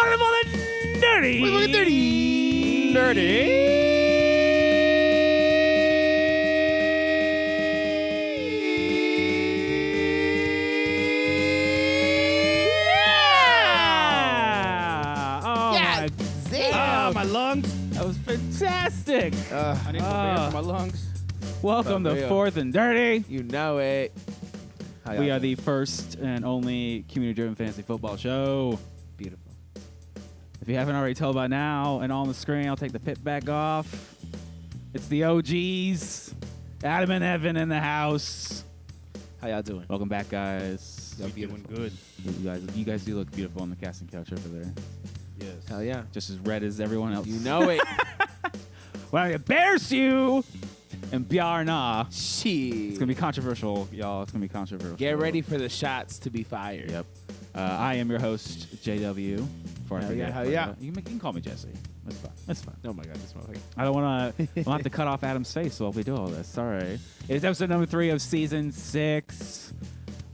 Welcome to all the nerdy. We're looking dirty. Yeah! Oh, Yeah, oh, my lungs. That was fantastic. I need to prepare for my lungs. Welcome to real. Fourth and Dirty. You know it. How We y'all are the first and only community-driven fantasy football show. beautiful. If you haven't already told by now, and on the screen, I'll take the pit back off. It's the OGs, Adam and Evan in the house. How y'all doing? Welcome back, guys. Y'all Doing beautiful. good. You guys do look beautiful on the casting couch over there. Yes. Hell yeah. Just as red as everyone else. You know it. Well, it bears you and BYAH. Shit. It's gonna be controversial, y'all. It's gonna be controversial. Get ready for the shots to be fired. Yep. I am your host, JW. Before I Hell forget, yeah, hell yeah. You can call me Jesse. That's fine. That's fine. Oh my god, this motherfucker. I don't want to. We'll have to cut off Adam's face while we do all this. Sorry. It's episode number 3 of season 6,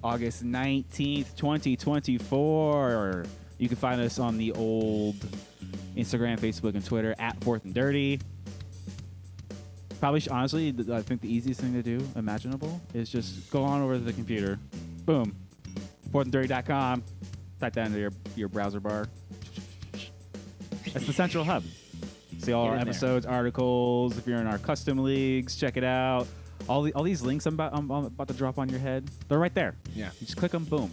August 19th, 2024. You can find us on the old Instagram, Facebook, and Twitter at Fourth and Dirty. Probably, honestly, I think the easiest thing to do, imaginable, is just go on over to the computer. Boom. fourthanddirty.com. Type that into your browser bar. That's the central hub. See all Get our in there. episodes, articles. If you're in our custom leagues, check it out. All these links I'm about to drop on your head, they're right there. Yeah. You just click them, boom.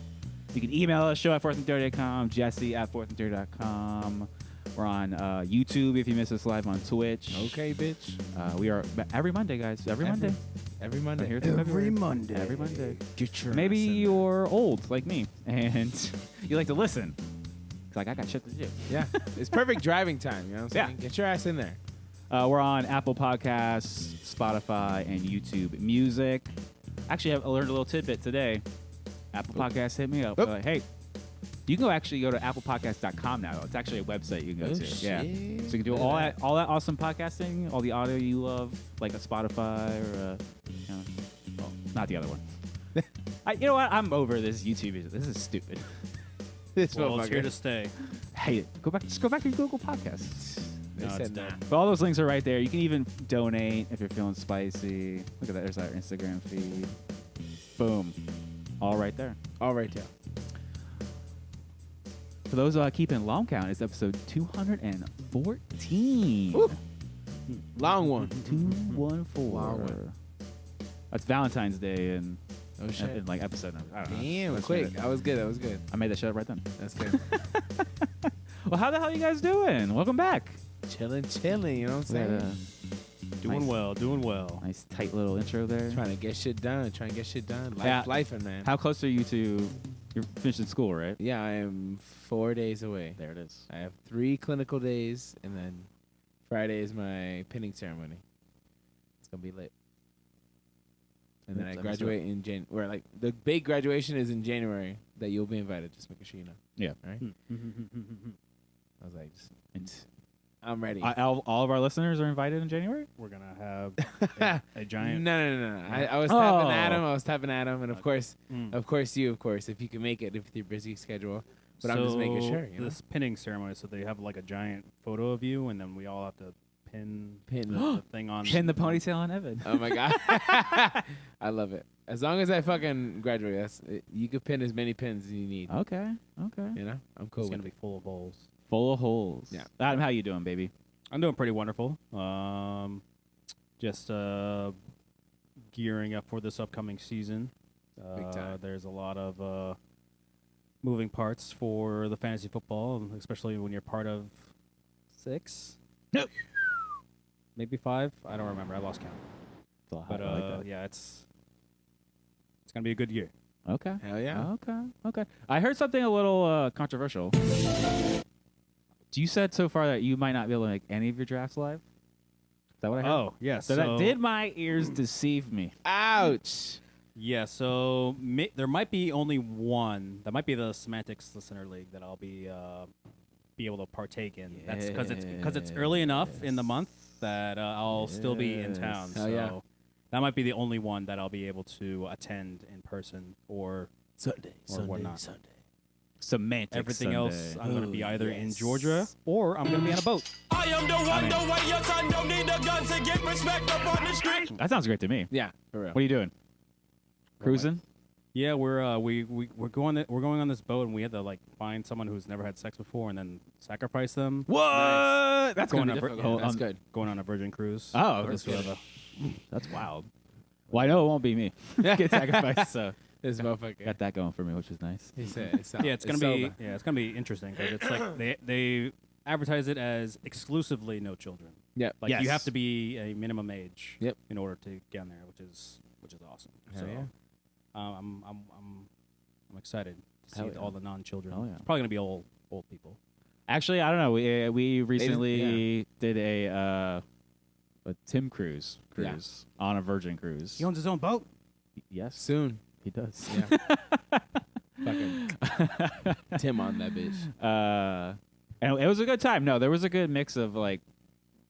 You can email us, show at fourthanddirty.com, Jesse at fourthanddirty.com. We're on YouTube if you miss us live on Twitch. Okay, bitch. We are every Monday, guys. Every Monday. Every We're Monday. here through February. Monday. Every Monday. Get your Maybe ass in there. you're old like me and you like to listen. It's like I got shit to do. Yeah. It's perfect driving time, you know what I'm Yeah. saying? Get your ass in there. We're on Apple Podcasts, Spotify, and YouTube Music. Actually, I learned a little tidbit today. Apple Podcasts hit me up. Oop. They're like, hey, you can go to applepodcast.com now. It's actually a website you can go to. Yeah. So you can do all that awesome podcasting, all the audio you love, like a Spotify or well, not the other one. You know what? I'm over this YouTube. This is stupid. This Well, it's here motherfucker. to stay. Hey, just go back to Google Podcasts. They No, said it's no. not. But all those links are right there. You can even donate if you're feeling spicy. Look at that. There's our Instagram feed. Boom. All right there. All right, yeah. For those keeping long count, it's episode 214. Woo. Long one. 214. Long one. That's Valentine's Day and Oh shit. in like episode number. I don't know. Damn, Let's quick. read it. That was good. That was good. I made that shit up right then. That's good. Well, how the hell you guys doing? Welcome back. chilling. You know what I'm We had saying? a Doing Nice. well. nice tight little intro there. Trying to get shit done. Yeah. Life, man. How close are you to you're finishing school, right? Yeah, I am 4 days away. There it is. I have 3 clinical days, and then Friday is my pinning ceremony. It's gonna be lit. And then Yep, I that is graduate in January. Or like the big graduation is in January. That you'll be invited. Just making sure you know. Yeah. All right. I was like, And I'm ready. all of our listeners are invited in January? We're going to have a giant. No. I was Oh. tapping Adam, and of course, you, if you can make it, if your busy schedule. But I'm just making sure. You know? This pinning ceremony, so they have like a giant photo of you, and then we all have to pin Pin. the thing on. Pin the ponytail on Evan. Oh my god, I love it. As long as I fucking graduate, you could pin as many pins as you need. Okay. You know, I'm cool It's with going to be full of holes. Full of holes. Yeah. Adam, how you doing, baby? I'm doing pretty wonderful. Just gearing up for this upcoming season. Big time. There's a lot of moving parts for the fantasy football, especially when you're part of 6. Nope. Maybe 5. I don't remember. I lost count. But I like that. yeah, it's gonna be a good year. Okay. Hell yeah. Okay. I heard something a little controversial. You said so far that you might not be able to make any of your drafts live. Is that what I heard? Oh, yeah. So that did my ears deceive me? Ouch. Yeah, so there might be only one. That might be the Semantics Listener League that I'll be able to partake in. That's because it's early enough in the month that I'll still be in town. Hell So yeah. that might be the only one that I'll be able to attend in person or Sunday. whatnot. Semantics Everything Sunday. else, I'm going to be either in Georgia or I'm going to be on a boat. I am the one, the way your son don't need a gun to get respect up on the street. That sounds great to me. Yeah, for real. What are you doing? Cruising? Yeah, we're going on this boat, and we had to like find someone who's never had sex before, and then sacrifice them. What? Nice. That's Going going to on be a difficult. That's good. Going on a Virgin cruise. Oh, That's that's good. That's wild. Well, I know it won't be me. Get sacrificed, so This motherfucker. got that going for me, which is nice. He said, It's gonna be interesting because it's like they advertise it as exclusively no children. Yep. Like Yes. you have to be a minimum age. Yep. In order to get on there, which is awesome. Hell So, yeah. I'm excited to Hell see yeah. all the non-children. Hell yeah. It's probably gonna be old people. Actually, I don't know. We recently did a Tim Cruise on a Virgin cruise. He owns his own boat. Yes, Soon. he does. Yeah. Fucking Tim on that bitch. And it was a good time. No, there was a good mix of like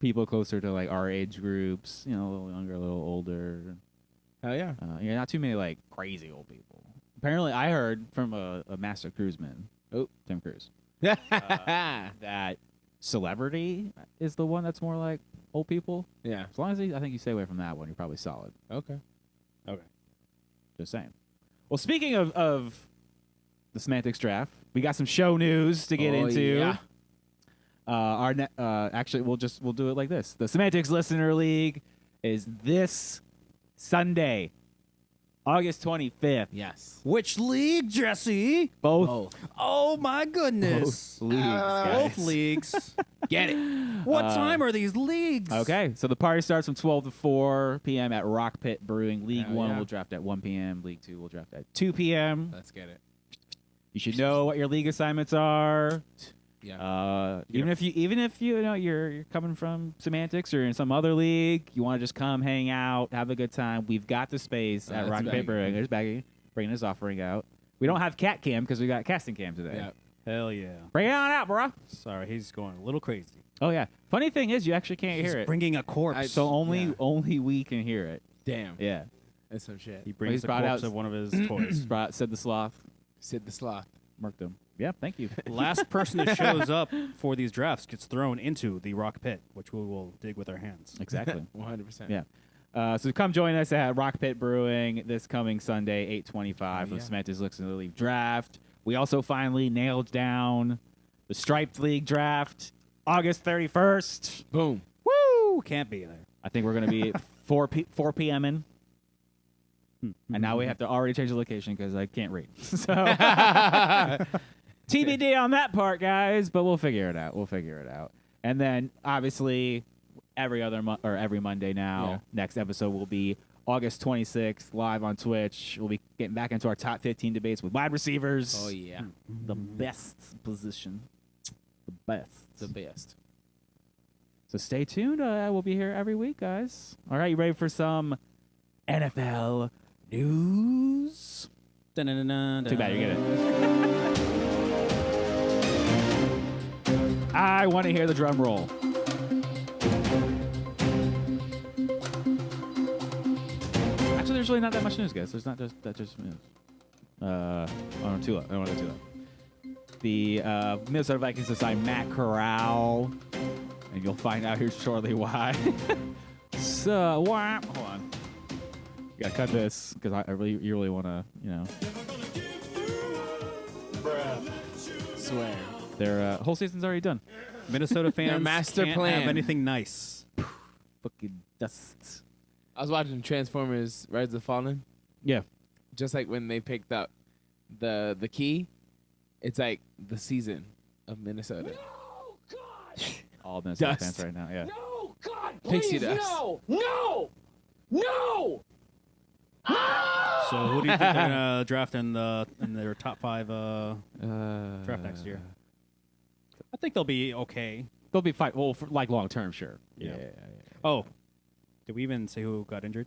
people closer to like our age groups. You know, a little younger, a little older. Hell yeah. Yeah, not too many like crazy old people. Apparently, I heard from a master cruiseman, Tim Cruise, that celebrity is the one that's more like old people. Yeah. As long as I think you stay away from that one, you're probably solid. Okay. Just saying. Well, speaking of the semantics draft, we got some show news to get into. Yeah. Actually, we'll do it like this. The Semantics Listener League is this Sunday, August 25th. Yes. Which league, Jesse? Both Oh my goodness! leagues, guys. Both leagues. Get it. What time are these leagues? Okay, so the party starts from 12 to 4 p.m. at Rock Pit Brewing. League Hell 1 yeah. will draft at 1 p.m. League 2 will draft at 2 p.m. Let's get it. You should know what your league assignments are. Yeah. Even if you know you're coming from Semantics or in some other league, you want to just come hang out, have a good time. We've got the space at that's Rock Pit baggy. Brewing. There's Baggy bringing his offering out. We don't have cat cam because we got casting cam today. Yeah. Hell yeah! Bring it on out, bro. Sorry, he's going a little crazy. Oh yeah. Funny thing is, you actually can't He's hear it. bringing a corpse. So only Yeah. we can hear it. Damn. Yeah. That's some shit. he brings he's the brought corpse out- of one of his toys. Said the sloth. Sid the Sloth. Marked him. Yeah. Thank you. Last person who shows up for these drafts gets thrown into the rock pit, which we will dig with our hands. Exactly. 100%. Yeah. So come join us at Rock Pit Brewing this coming Sunday, 8:25 for yeah. the Semantics Listener League draft. We also finally nailed down the Striped League draft, August 31st. Boom. Woo! Can't be there. I think we're going to be 4 p.m. in. And now we have to already change the location because I can't read. So TBD on that part, guys, but we'll figure it out. And then obviously every Monday now, Yeah. next episode will be August 26th live on Twitch. We'll be getting back into our top 15 debates with wide receivers. Oh, yeah. The best position. The best. The best. So stay tuned. We'll be here every week, guys. All right, you ready for some NFL news? Too bad you get it. I want to hear the drum roll. Actually, there's really not that much news, guys. There's not just news. I don't want to go too low. The Minnesota Vikings decide Matt Corral, and you'll find out here shortly why. So, hold on. You gotta cut this because you really want to, Swear. Their whole season's already done. Minnesota fans master can't plan. have anything nice. Fucking dust. I was watching Transformers Rise of the Fallen. Yeah. Just like when they picked up the key, it's like the season of Minnesota. No, God! All Minnesota Dust. fans right now. Yeah. No, God! Pixie Please, dust. no! No! No! So who do you think they're gonna draft in their top 5 draft next year? I think they'll be okay. They'll be fine. Well, for like long term, sure. Yeah. Oh, did we even say who got injured?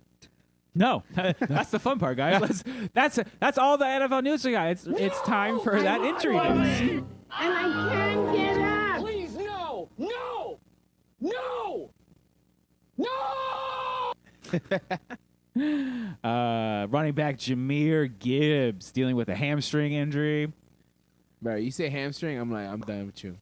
No, that's the fun part, guys. That's all the NFL news we got. It's time for that injury news. And I can't get up. Please, no! No! No! No! Running back Jahmyr Gibbs dealing with a hamstring injury. Bro, you say hamstring, I'm like, I'm done with you.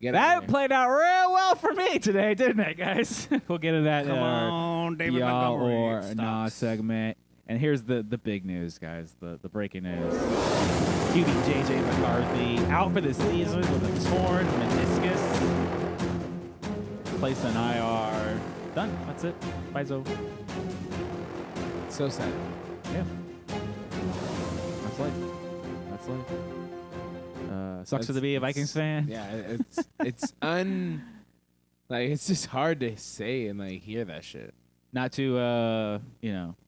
Get out That of there. played out real well for me today, didn't it, guys? We'll get into that Come on, David y'all Montgomery. or Stop. nah segment. And here's the big news, guys. The breaking news. QB JJ McCarthy out for the season with a torn meniscus. Placed on IR. Done. That's it. Bizo. So sad. Yeah. That's life. That's life. Sucks to be a Vikings fan. Yeah, it's like it's just hard to say and like hear that shit. Not to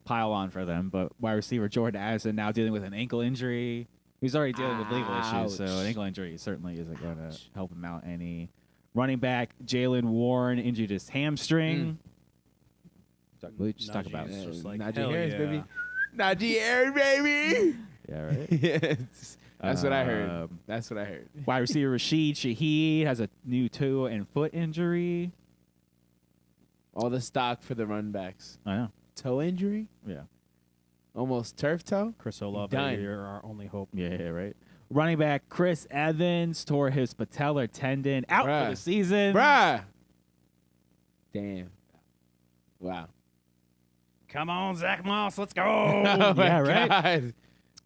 pile on for them, but wide receiver Jordan Addison now dealing with an ankle injury. He's already dealing with legal issues, so an ankle injury certainly isn't going to help him out any. Running back Jaylen Warren injured his hamstring. We just talk about Najee's it. just like, Najee hell Harris, yeah. baby. Najee Harris, baby. Yeah, right. Yes. That's what I heard. That's what I heard. Wide receiver Rashid Shaheed has a new toe and foot injury. All the stock for the run backs. I know. Toe injury? Yeah. Almost turf toe? Chris Olave, Done. you're our only hope. Yeah, right. Running back Chris Evans tore his patellar tendon out Bruh. for the season. Bruh. Damn. Wow. Come on, Zach Moss, let's go. Oh my Yeah, right? God.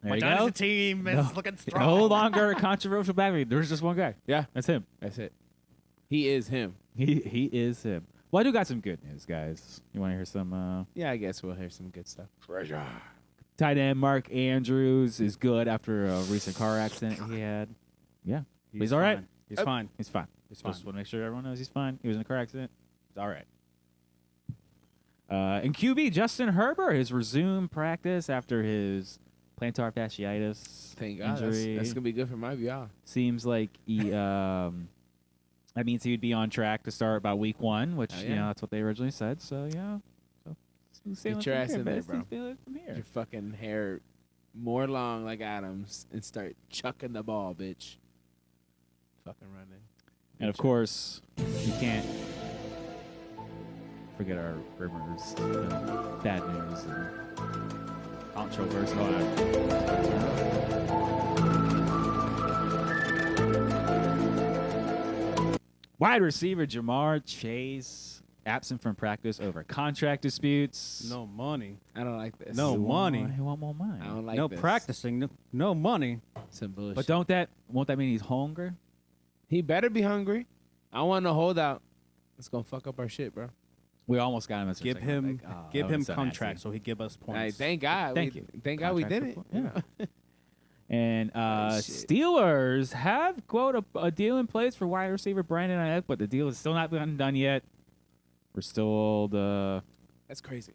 There My you go. dynasty team is looking strong. No longer a controversial backman. There's just one guy. Yeah, That's him. that's it. He is him. He is him. Well, I do got some good news, guys. You want to hear some? Yeah, I guess we'll hear some good stuff. Tight end Mark Andrews is good after a recent car accident he had. Yeah, he's all right. fine. He's fine. He's fine. He's fine. Just want to make sure everyone knows he's fine. He was in a car accident. He's all right. And QB Justin Herbert has resumed practice after his plantar fasciitis Thank God. injury. That's going to be good for my BR. Seems like he, that means he would be on track to start about week 1, which, Oh, yeah. that's what they originally said. So, yeah. So, smooth sailing Get your from ass here, in there, man. bro. Smooth sailing from here. Your fucking hair more long like Adams and start chucking the ball, bitch. Fucking running. And, of course, you can't forget our rumors, bad news, and controversy. Wide receiver Jamar Chase absent from practice over contract disputes. No money. I don't like this. No money. He want more money. I don't like no this. practicing. No money. Some bullshit. But won't that mean he's hungry? He better be hungry. I want to hold out. It's going to fuck up our shit, bro. We almost got him. As Give him contract so he give us points. Hey, thank God. Thank you. Thank God we did Contract it. report, yeah. And shit. Steelers have, quote, a deal in place for wide receiver Brandon Ayuk, but the deal is still not done yet. We're still That's crazy.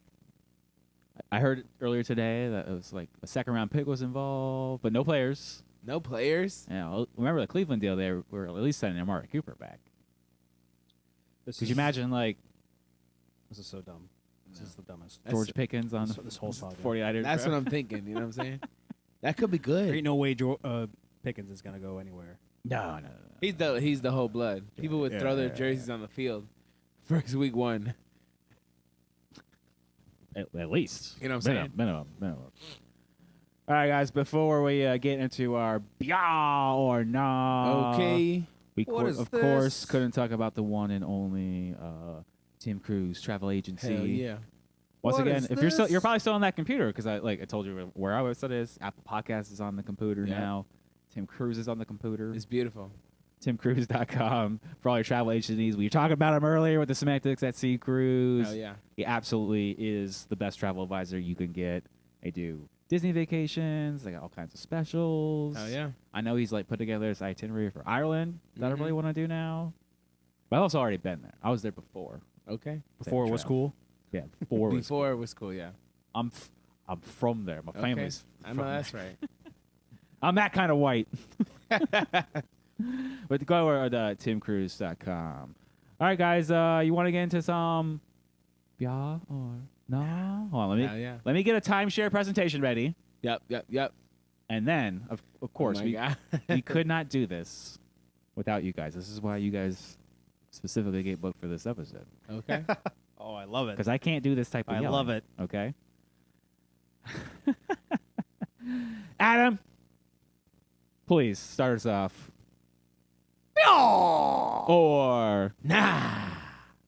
I heard earlier today that it was like a second-round pick was involved, but no players. No players. Yeah, remember the Cleveland deal? They were at least sending Amari Cooper back. Could you imagine, like, This is so dumb. This is the dumbest. George Pickens on this whole saga. 49ers? That's what I'm thinking. You know what I'm saying? That could be There good. ain't no way Pickens is gonna go anywhere. No. He's the whole blood. People would throw their jerseys on the field first week 1. At least. You know what I'm saying? Minimum. All right, guys, before we get into our BYAH or nah. Okay. We What is of this? course couldn't talk about the one and only Tim Cruise travel agency. Hell yeah. Once What again, is if you're this? probably still on that computer because I told you where our website is. Apple Podcasts is on the computer Yeah. now. Tim Cruise is on the computer. It's beautiful. TimCruise.com for all your travel agencies. We were talking about him earlier with the semantics at Sea Cruise. Hell yeah. He absolutely is the best travel advisor you can get. They do Disney vacations. They got all kinds of specials. Hell yeah. I know he's like put together this itinerary for Ireland that I Mhm. really want to do now. But I've also already been there. I was there before. Okay. Before it was trail. cool. Yeah, before. Before it was cool, yeah. I'm from there. My Okay. family's. I know from that's there. right. I'm that kind of white. But go over to timcruise.com. All right, guys. You want to get into some yeah or no? Hold on, Hell yeah. let me get a timeshare presentation ready, Yep. and then of course Oh my God. we could not do this without you guys. This is why you guys specifically get booked for this episode Okay. Oh, I love it. because I can't do this type of I yelling, love it. Okay. Adam, please start us off. Or Nah.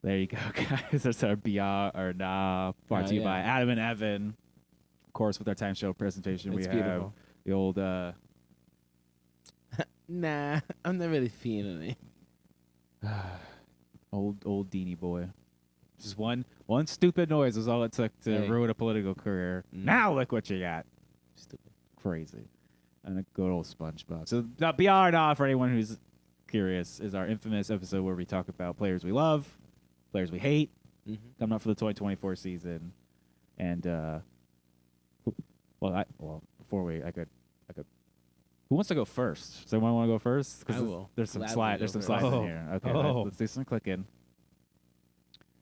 there you go, guys. That's our BYAH or Nah, brought to you by Adam and Evan. Of course, with our time show presentation, It's we beautiful. have the old Nah, I'm not really feeling it. old Deanie boy. Just one stupid noise was all it took to ruin a political career. Now look what you got. Stupid. Crazy. And a good old SpongeBob. So the BR or Nah, for anyone who's curious, is our infamous episode where we talk about players we love, players we hate, coming up for the 2024 season. And before I could. Who wants to go first? Does anyone want to go first? I will. There's some Gladly There's some go slides first. in here. Okay, let's do some clicking.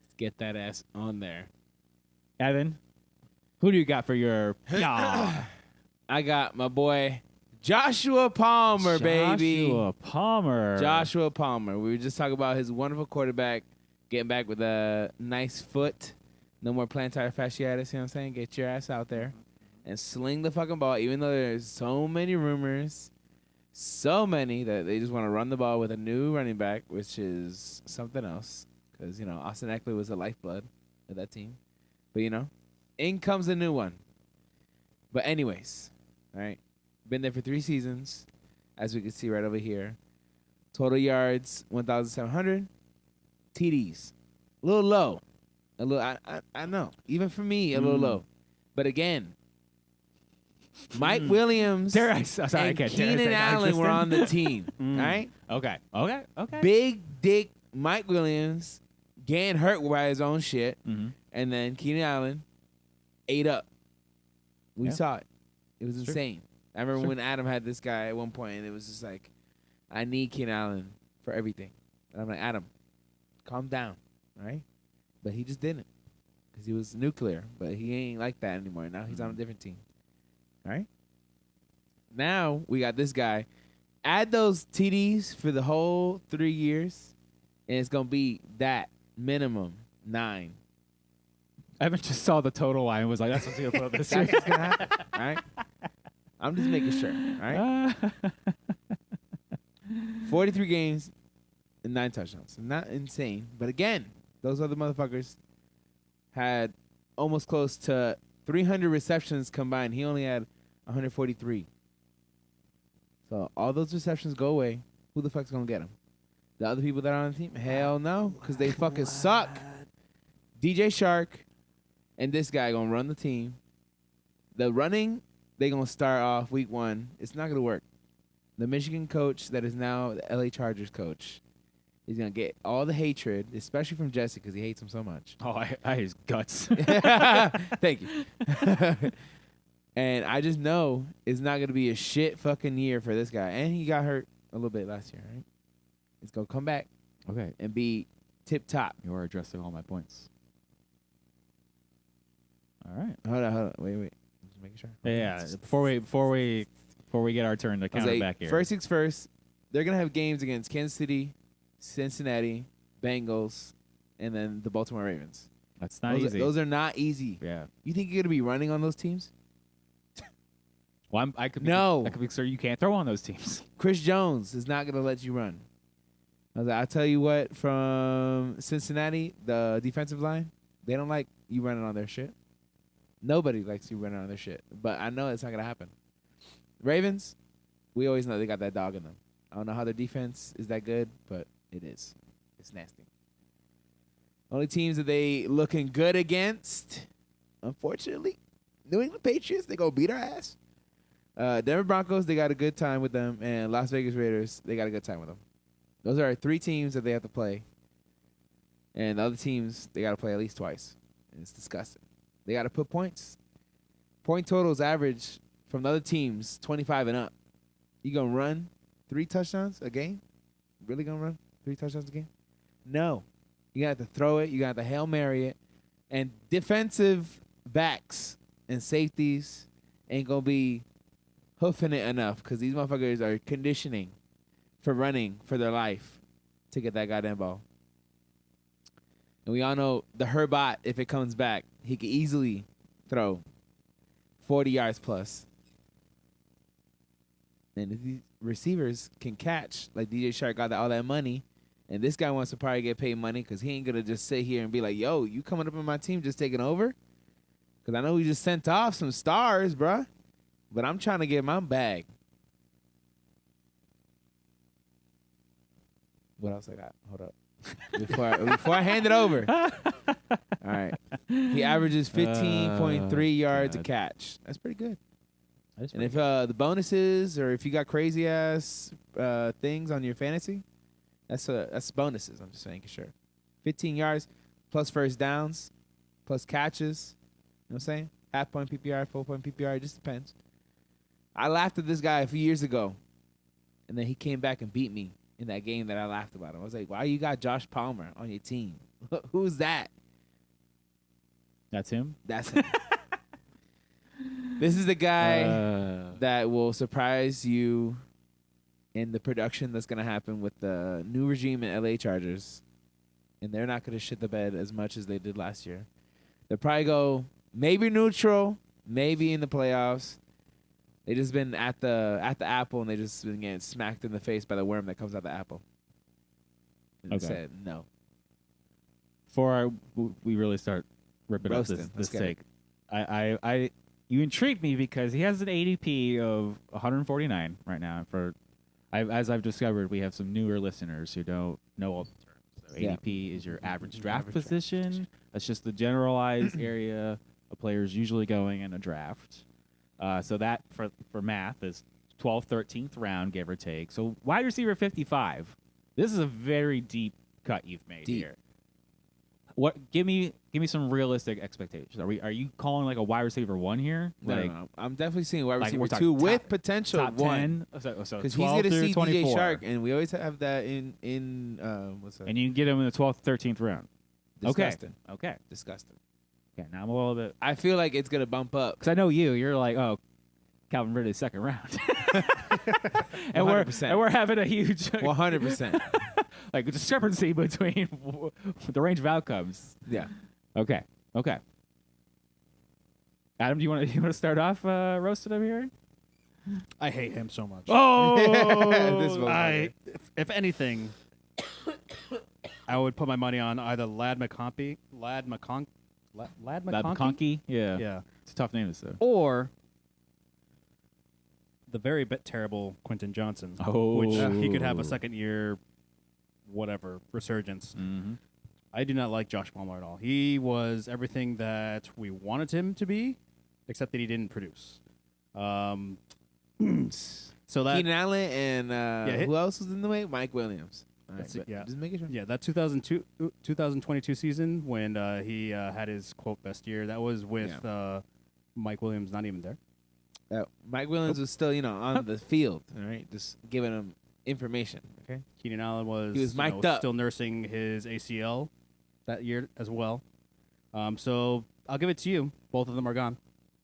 Let's get that ass on there. Evan, who do you got for your? I got my boy Joshua Palmer, baby. Joshua Palmer. We were just talking about his wonderful quarterback getting back with a nice foot. No more plantar fasciitis, you know what I'm saying? Get your ass out there and sling the fucking ball, even though there's so many rumors, so many that they just want to run the ball with a new running back, which is something else. Because, Austin Eckler was the lifeblood of that team. But, in comes a new one. But anyways, all right. Been there for 3 seasons, as we can see right over here. Total yards, 1,700. TDs, a little low. I know. Even for me, a little low. But again, Mike Williams and Keenan Allen were on the team. All right? Okay. Big dick Mike Williams getting hurt by his own shit. And then Keenan Allen ate up. We saw it. It was insane. I remember when Adam had this guy at one point, and it was just like, I need Keenan Allen for everything. And I'm like, Adam, calm down, all right? But he just didn't because he was nuclear. But he ain't like that anymore. Now he's on a different team, all right? Now we got this guy. Add those TDs for the whole 3 years, and it's going to be that minimum 9. Evan just saw the total line and was like, that's what's going to put up this year. That's what's going to happen, all right? I'm just making sure, all right? 43 games and 9 touchdowns. Not insane. But again, those other motherfuckers had almost close to 300 receptions combined. He only had 143. So all those receptions go away. Who the fuck's going to get them? The other people that are on the team? Hell no, because they fucking suck. DJ Shark and this guy going to run the team. The running, they going to start off week 1. It's not going to work. The Michigan coach that is now the LA Chargers coach is going to get all the hatred, especially from Jesse because he hates him so much. Oh, I hate his guts. Thank you. And I just know it's not going to be a shit fucking year for this guy. And he got hurt a little bit last year, right? It's going to come back and be tip-top. You are addressing all my points. All right. Hold on. Wait. Just making sure. Yeah. Before we get our turn to counter back here. First things first, they're going to have games against Kansas City, Cincinnati, Bengals, and then the Baltimore Ravens. That's not easy. Those are not easy. Yeah. You think you're going to be running on those teams? Well, I could be sure you can't throw on those teams. Chris Jones is not going to let you run. I'll tell you what, from Cincinnati, the defensive line, they don't like you running on their shit. Nobody likes you running on their shit. But I know it's not going to happen. Ravens, we always know they got that dog in them. I don't know how their defense is that good, but it is. It's nasty. Only teams that they looking good against, unfortunately, New England Patriots, they go beat our ass. Denver Broncos, they got a good time with them. And Las Vegas Raiders, they got a good time with them. Those are our 3 teams that they have to play. And the other teams, they got to play at least twice. And it's disgusting. They got to put points. Point totals average from the other teams, 25 and up. You going to run 3 touchdowns a game? Really going to run 3 touchdowns a game? No. You got to throw it. You got to Hail Mary it. And defensive backs and safeties ain't going to be hoofing it enough because these motherfuckers are conditioning for running for their life to get that goddamn ball. And we all know the Herbot, if it comes back, he could easily throw 40 yards plus. And receivers can catch. Like DJ Shark got all that money, and this guy wants to probably get paid money because he ain't gonna just sit here and be like, "Yo, you coming up in my team, just taking over?" Because I know we just sent off some stars, bruh, but I'm trying to get my bag. What else I got? Hold up. Before I hand it over. All right. He averages 15.3 yards a catch. That's pretty good. And if the bonuses or if you got crazy ass things on your fantasy, that's bonuses. I'm just making sure. 15 yards plus first downs plus catches. You know what I'm saying? Half point PPR, full point PPR. It just depends. I laughed at this guy a few years ago, and then he came back and beat me in that game that I laughed about him. I was like, why you got Josh Palmer on your team? Who's that? That's him? That's him. This is the guy that will surprise you in the production that's going to happen with the new regime in LA Chargers. And they're not going to shit the bed as much as they did last year. They'll probably go maybe neutral, maybe in the playoffs. They just been at the apple, and they just been getting smacked in the face by the worm that comes out the apple. And they said no. Before we really start ripping up Roasting. this take, you intrigued me because he has an ADP of 149 right now. As I've discovered, we have some newer listeners who don't know all the terms. So ADP is your average draft position. That's just the generalized area of players usually going in a draft. So that, for math, is 12th, 13th round, give or take. So wide receiver 55. This is a very deep cut you've made here. What? Give me some realistic expectations. Are you calling like a wide receiver 1 here? No. I'm definitely seeing wide like receiver 2 with potential top 1. 10. So Because he's 12 going to through see 24. DJ Shark, and we always have that in what's that? And you can get him in the 12th, 13th round. Disgusting. Okay. Disgusting. Okay. Now I'm a little bit. I feel like it's going to bump up. Because I know you're like, oh, Calvin Ridley second round. and 100%. we're having a huge 100%. like discrepancy between the range of outcomes. Yeah. Okay. Adam, do you want to start off roasting him here? I hate him so much. Oh, This one. If anything, I would put my money on either Lad McConkey, Yeah. yeah, It's a tough name to say. or the very bit terrible Quentin Johnson, which he could have a second year, whatever resurgence. Mm-hmm. I do not like Josh Palmer at all. He was everything that we wanted him to be, except that he didn't produce. So that Keenan Allen and who else was in the way? Mike Williams. All right, That's it, yeah. Just making sure. Yeah, that 2022 season when he had his quote best year, that was with Mike Williams not even there. Mike Williams was still, on the field, all right, just giving him information. Okay. Keenan Allen was mic'd up. still nursing his ACL that year as well. So I'll give it to you. Both of them are gone.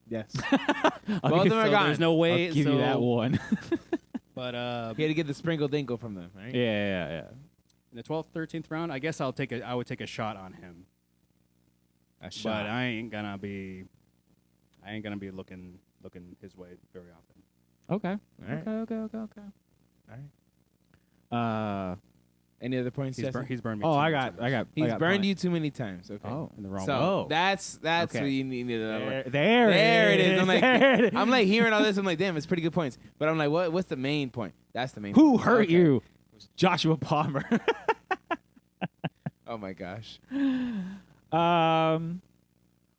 Yes. Both Both of them are gone. There's no way. I'll give you that one. But He had to get the sprinkle dinkle from them, right? yeah. in the 12th, 13th round, I guess I would take a shot on him. A shot. But I ain't gonna be looking his way very often. Okay. All right. Okay. All right. Any other points? He's Jesse? burned me. Oh, too I many got. times. He's got burned plenty. you too many times. Okay. Oh, in the wrong So way. that's Okay. what you needed another one. There it is. There it is. I'm like hearing all this. I'm like, damn, it's pretty good points. But I'm like, what's the main point? That's the main Who point. hurt Okay. you? Joshua Palmer. Oh my gosh. Now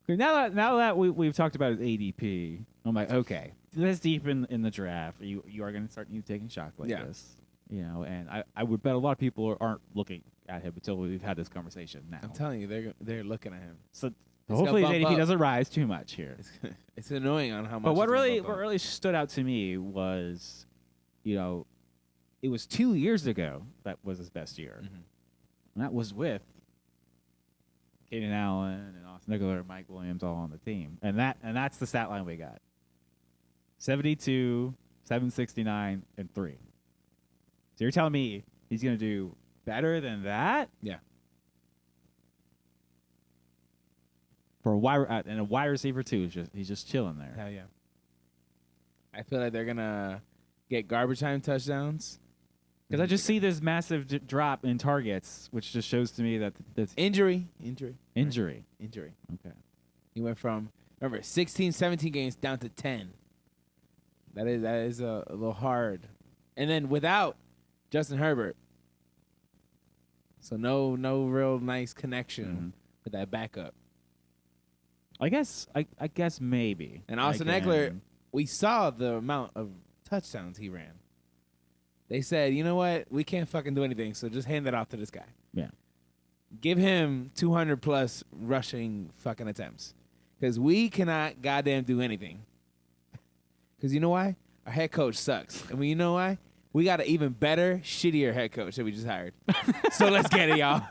that we've talked about his ADP, I'm like, okay, this deep in the draft, you are going to start taking shots like this, and I would bet a lot of people aren't looking at him until we've had this conversation now. I'm telling you, they're looking at him. So gonna hopefully his bump ADP up. doesn't rise too much here. It's annoying on how much. But what it's gonna really bump up. stood out to me was, it was 2 years ago that was his best year. Mhm. And that was with Keenan Allen and Austin Eckler and Mike Williams all on the team. And that's the stat line we got. 72, 769, and 3. So you're telling me he's going to do better than that? Yeah. For a wide receiver too, he's just chilling there. Hell yeah. I feel like they're gonna get garbage time touchdowns. Because I just see this massive drop in targets, which just shows to me that that's Injury. injury. Injury. Okay. He went from, remember, 16, 17 games down to 10. That is a little hard. And then without Justin Herbert. So no real nice connection with that backup. I guess maybe. And Austin Eckler, we saw the amount of touchdowns he ran. They said, you know what? We can't fucking do anything, so just hand that off to this guy. Yeah. Give him 200-plus rushing fucking attempts. Because we cannot goddamn do anything. Because you know why? Our head coach sucks. And you know why? We got an even better, shittier head coach that we just hired. So let's get it, y'all.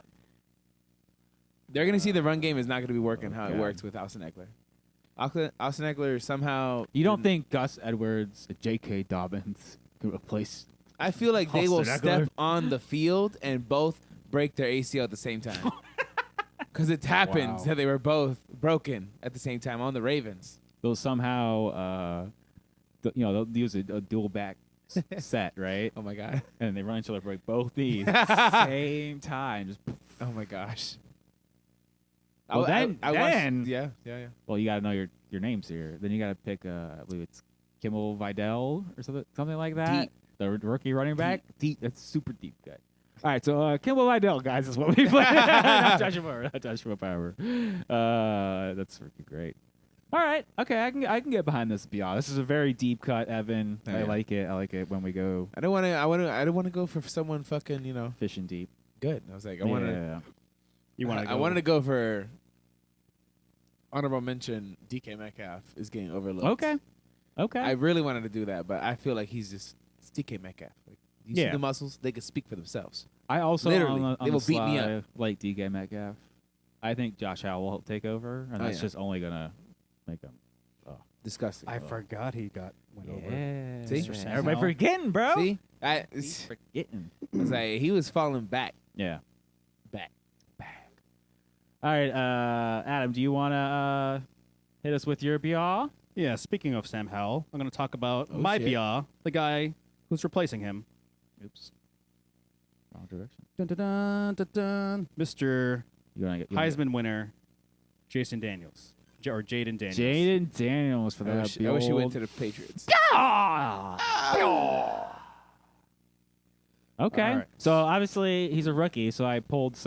They're going to see the run game is not going to be working how it works with Austin Eckler. Austin Eckler somehow... You don't think Gus Edwards, J.K. Dobbins can replace... I feel like they will Austin step Eckler? on the field and both break their ACL at the same time. Because it happened that they were both broken at the same time on the Ravens. They'll somehow, they'll use a dual back set, right? Oh, my God. And they run each other, break both these at the same time. Just Oh, my gosh. Well, then- yeah. well, you got to know your names here. Then you got to pick, I believe it's Kimmel Vidal or something like that. Deep. The rookie running back. Deep. That's super deep good. All right, so Kimmel Vidal, guys, is what we play. Not Joshua Power. That's freaking great. All right, okay, I can get behind this BYAH. This is a very deep cut, Evan. Oh, I yeah. like it. I like it when we go I don't want to go for someone fucking, fishing deep. good. I was like, I wanted to go for honorable mention. DK Metcalf is getting overlooked. Okay. I really wanted to do that, but I feel like he's just it's DK Metcalf. Like, you see Yeah. the muscles; they can speak for themselves. I also Literally, on they will the beat me sly up. like DK Metcalf. I think Josh Allen will take over, and Oh, that's yeah. just only gonna make him. Disgusting. I forgot he went over. Yeah. See? Mr. Sam Everybody Howell. forgetting, bro. See, He's forgetting. I was like, he was falling back. Back. All right, Adam, do you want to hit us with your BYAH? Yeah, speaking of Sam Howell, I'm going to talk about Oh, my shit. BYAH, the guy who's replacing him. Oops. Wrong direction. Dun, dun, dun, dun, dun. Mr. You wanna get Heisman winner, Jason Daniels. Or Jayden Daniels. Jayden Daniels for I that. wish he went to the Patriots. Okay. All right. So obviously he's a rookie, so I pulled his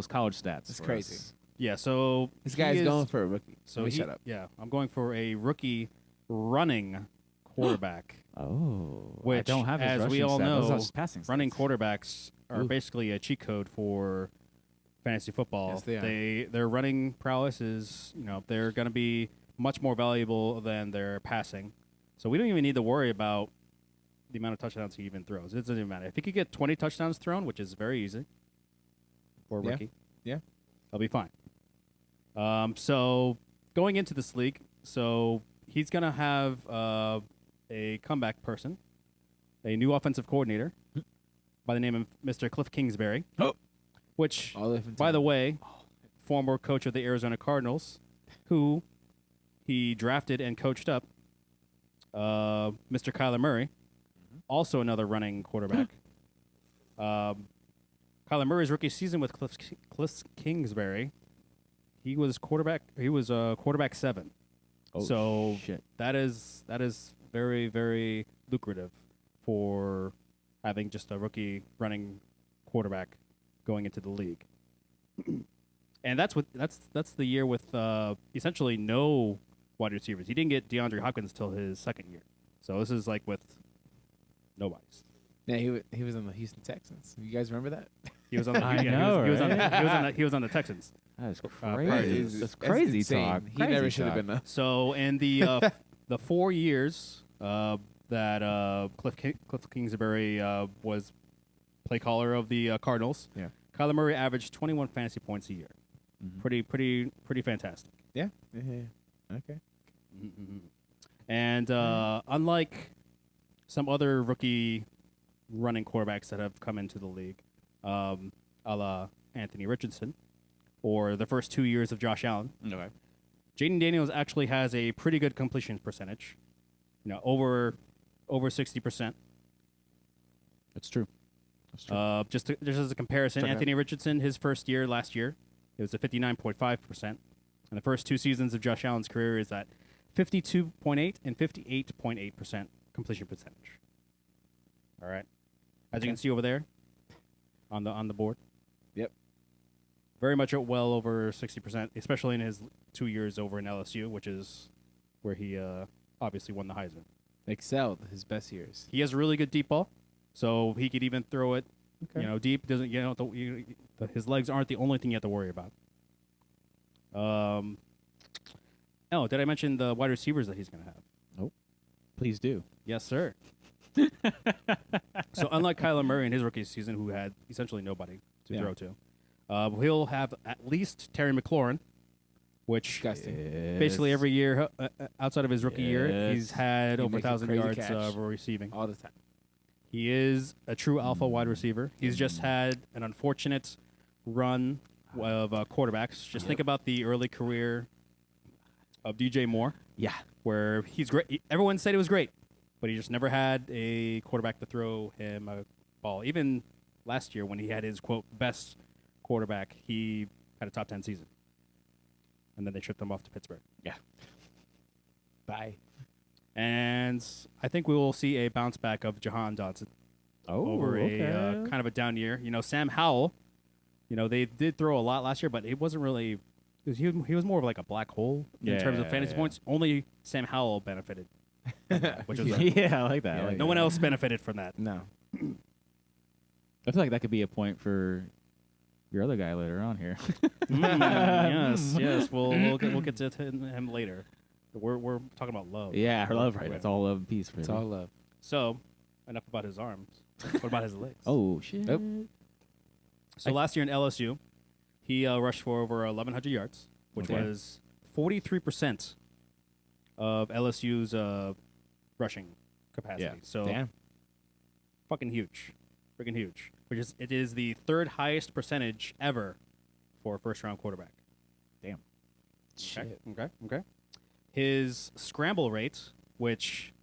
college stats. That's for crazy. us. Yeah, so This he guy's is- going for a rookie. So Let me he- shut up. Yeah, I'm going for a rookie running quarterback. Oh, I Which, don't have his as we rushing all stats. Those are know, just passing Running stats. quarterbacks are Ooh. basically a cheat code for fantasy football. Yes, they are. Their running prowess is, they're going to be much more valuable than their passing. So we don't even need to worry about the amount of touchdowns he even throws. It doesn't even matter. If he could get 20 touchdowns thrown, which is very easy for a Yeah. rookie, Yeah. I'll be fine. So going into this league, so he's going to have a comeback person, a new offensive coordinator by the name of Mr. Cliff Kingsbury, which, All the way from by the town. way, former coach of the Arizona Cardinals, who he drafted and coached up, Mr. Kyler Murray, also another running quarterback. Kyler Murray's rookie season with Cliff Kingsbury, he was quarterback 7. Oh, So shit. that is very, very lucrative for having just a rookie running quarterback going into the league. And that's the year with essentially no wide receivers. He didn't get DeAndre Hopkins till his second year. So this is like with nobody's. Yeah, he was on the Houston Texans. You guys remember that? He was on the I know, he was on right? he was on the Texans. That is prior crazy. to- That's crazy insane. talk. He Crazy never should have talk. been. So in the 4 years that Cliff Kingsbury was play caller of the Cardinals, Yeah. Kyler Murray averaged 21 fantasy points a year. Mhm. Pretty fantastic. Yeah. Okay. And unlike some other rookie running quarterbacks that have come into the league, a la Anthony Richardson, or the first 2 years of Josh Allen, Okay. Jayden Daniels actually has a pretty good completion percentage. Over over 60%. That's true. That's true. Just as a comparison, Check it out. Anthony Richardson, his first year last year, it was a 59.5%. And the first 2 seasons of Josh Allen's career is at 52.8 and 58.8% completion percentage. All right. As you can see over there on the board. Yep. Very much well over 60%, especially in his 2 years over in LSU, which is where he obviously won the Heisman. Excelled his best years. He has a really good deep ball, so he could even throw it, deep. Doesn't his legs aren't the only thing you have to worry about. Oh, did I mention the wide receivers that he's going to have? Please do. Yes, sir. So unlike Kyler Murray in his rookie season, who had essentially nobody to throw to, he'll have at least Terry McLaurin, which Disgusting. basically every year outside of his rookie year, Yes. he's had He over makes a 1,000 crazy yards catch. receiving. All the time. He is a true alpha wide receiver. He's just had an unfortunate run of quarterbacks. Just think about the early career of DJ Moore, Yeah. where he's great. Everyone said he was great, but he just never had a quarterback to throw him a ball. Even last year, when he had his, quote, best quarterback, he had a top 10 season. And then they shipped him off to Pittsburgh. Yeah. Bye. And I think we will see a bounce back of Jahan Dotson over a kind of a down year. Sam Howell, they did throw a lot last year, but it wasn't really he was more of like a black hole in terms of fantasy points. Only Sam Howell benefited from that, which was Yeah, I like that. I Yeah, like no that. one else benefited from that. No. I feel like that could be a point for your other guy later on here. Yes. We'll get to him later. We're talking about love. Yeah, her love, right? That's all love and peace. It's all love. So enough about his arms. What about his legs? Oh shit! Nope. So last year in LSU, he rushed for over 1,100 yards, which Okay. was 43% of LSU's rushing capacity. Yeah. So Damn. fucking huge, freaking huge. It is the third highest percentage ever for a first round quarterback. Damn. Okay. His scramble rate, which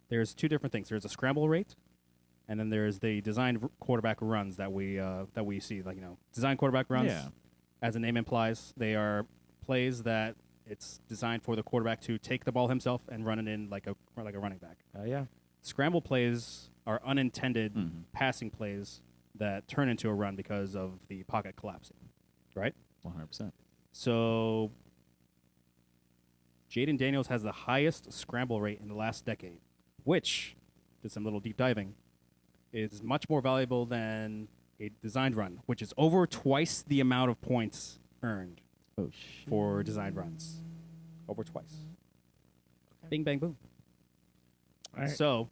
there's two different things. There's a scramble rate, and then there's the designed quarterback runs that we see. Like designed quarterback runs. Yeah. As the name implies, they are plays that it's designed for the quarterback to take the ball himself and run it in like a running back. Yeah. Scramble plays are unintended passing plays that turn into a run because of the pocket collapsing, right? 100%. So Jayden Daniels has the highest scramble rate in the last decade, which, did some little deep diving, is much more valuable than a designed run, which is over twice the amount of points earned Oh shit! for designed runs. Over twice. Bing, bang, boom. All right. So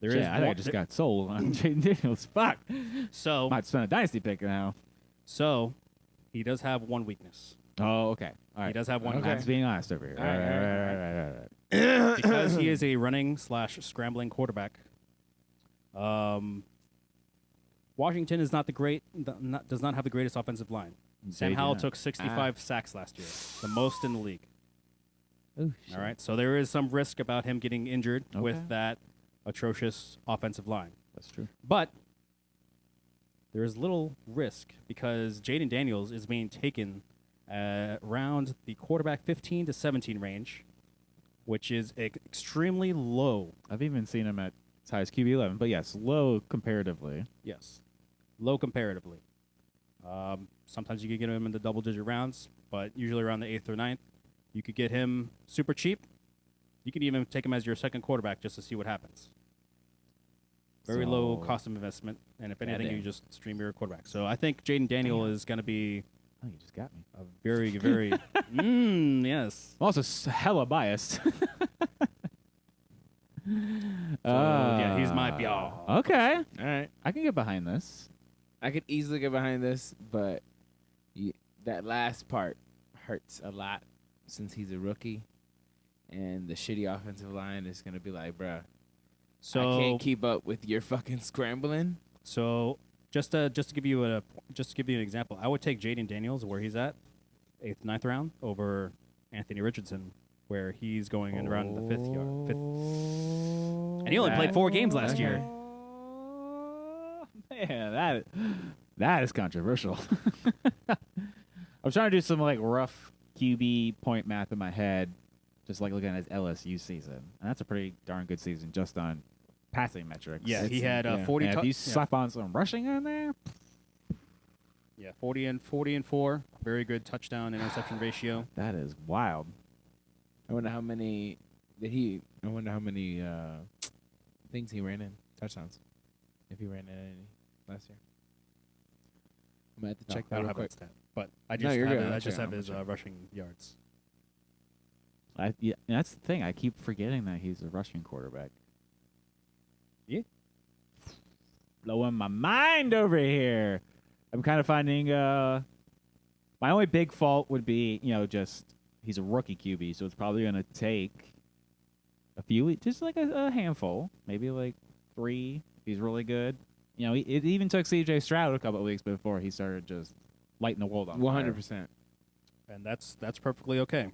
there is Yeah, I think I just got sold on Jayden Daniels. Fuck. so Might spend a dynasty pick now. so he does have one weakness. Oh, okay. All right. He does have one I'm weakness. just being honest over here. All right, All right. Because he is a running/scrambling quarterback. Washington is does not have the greatest offensive line. Sam They do Howell not. took 65 sacks last year, the most in the league. Oh, All right, so there is some risk about him getting injured Okay. with that atrocious offensive line. That's true. But there is little risk because Jayden Daniels is being taken around the quarterback 15 to 17 range, which is extremely low. I've even seen him at as high as QB 11, but yes, low comparatively. Yes, low comparatively. Sometimes you could get him in the double-digit rounds, but usually around the 8th or 9th. You could get him super cheap. You could even take him as your second quarterback just to see what happens. Very low So- cost of investment, and if anything, Goddamn. you just stream your quarterback. So I think Jayden Daniel is going to be Oh, you just got me. a very, very yes. I'm also hella biased. Yeah, he's my y'all. Okay. All right. I can get behind this. I could easily get behind this, but that last part hurts a lot since he's a rookie, and the shitty offensive line is gonna be like, bruh, So I can't keep up with your fucking scrambling. So just to give you an example, I would take Jayden Daniels where he's at, 8th, 9th round over Anthony Richardson, where he's going in around the fifth. And he only played 4 games last year. Man, that is controversial. I'm trying to do some like rough QB point math in my head, just like looking at his LSU season, and that's a pretty darn good season just on passing metrics. Yeah, he had 40. And if you slap on some rushing on there, yeah, 40 and 4, very good touchdown interception ratio. That is wild. I wonder how many things he ran in touchdowns. If he ran in any last year. I'm gonna have to check I that don't real have quick. that stat, but I No, just you're good. I I'll just check have it. his I'll check it. rushing yards. Yeah, that's the thing. I keep forgetting that he's a rushing quarterback. Yeah. Blowing my mind over here. I'm kind of finding my only big fault would be, just he's a rookie QB, so it's probably going to take a few, just like a handful, maybe like 3 if he's really good. It even took C.J. Stroud a couple of weeks before he started just lighting the world on fire. 100%. And that's perfectly okay.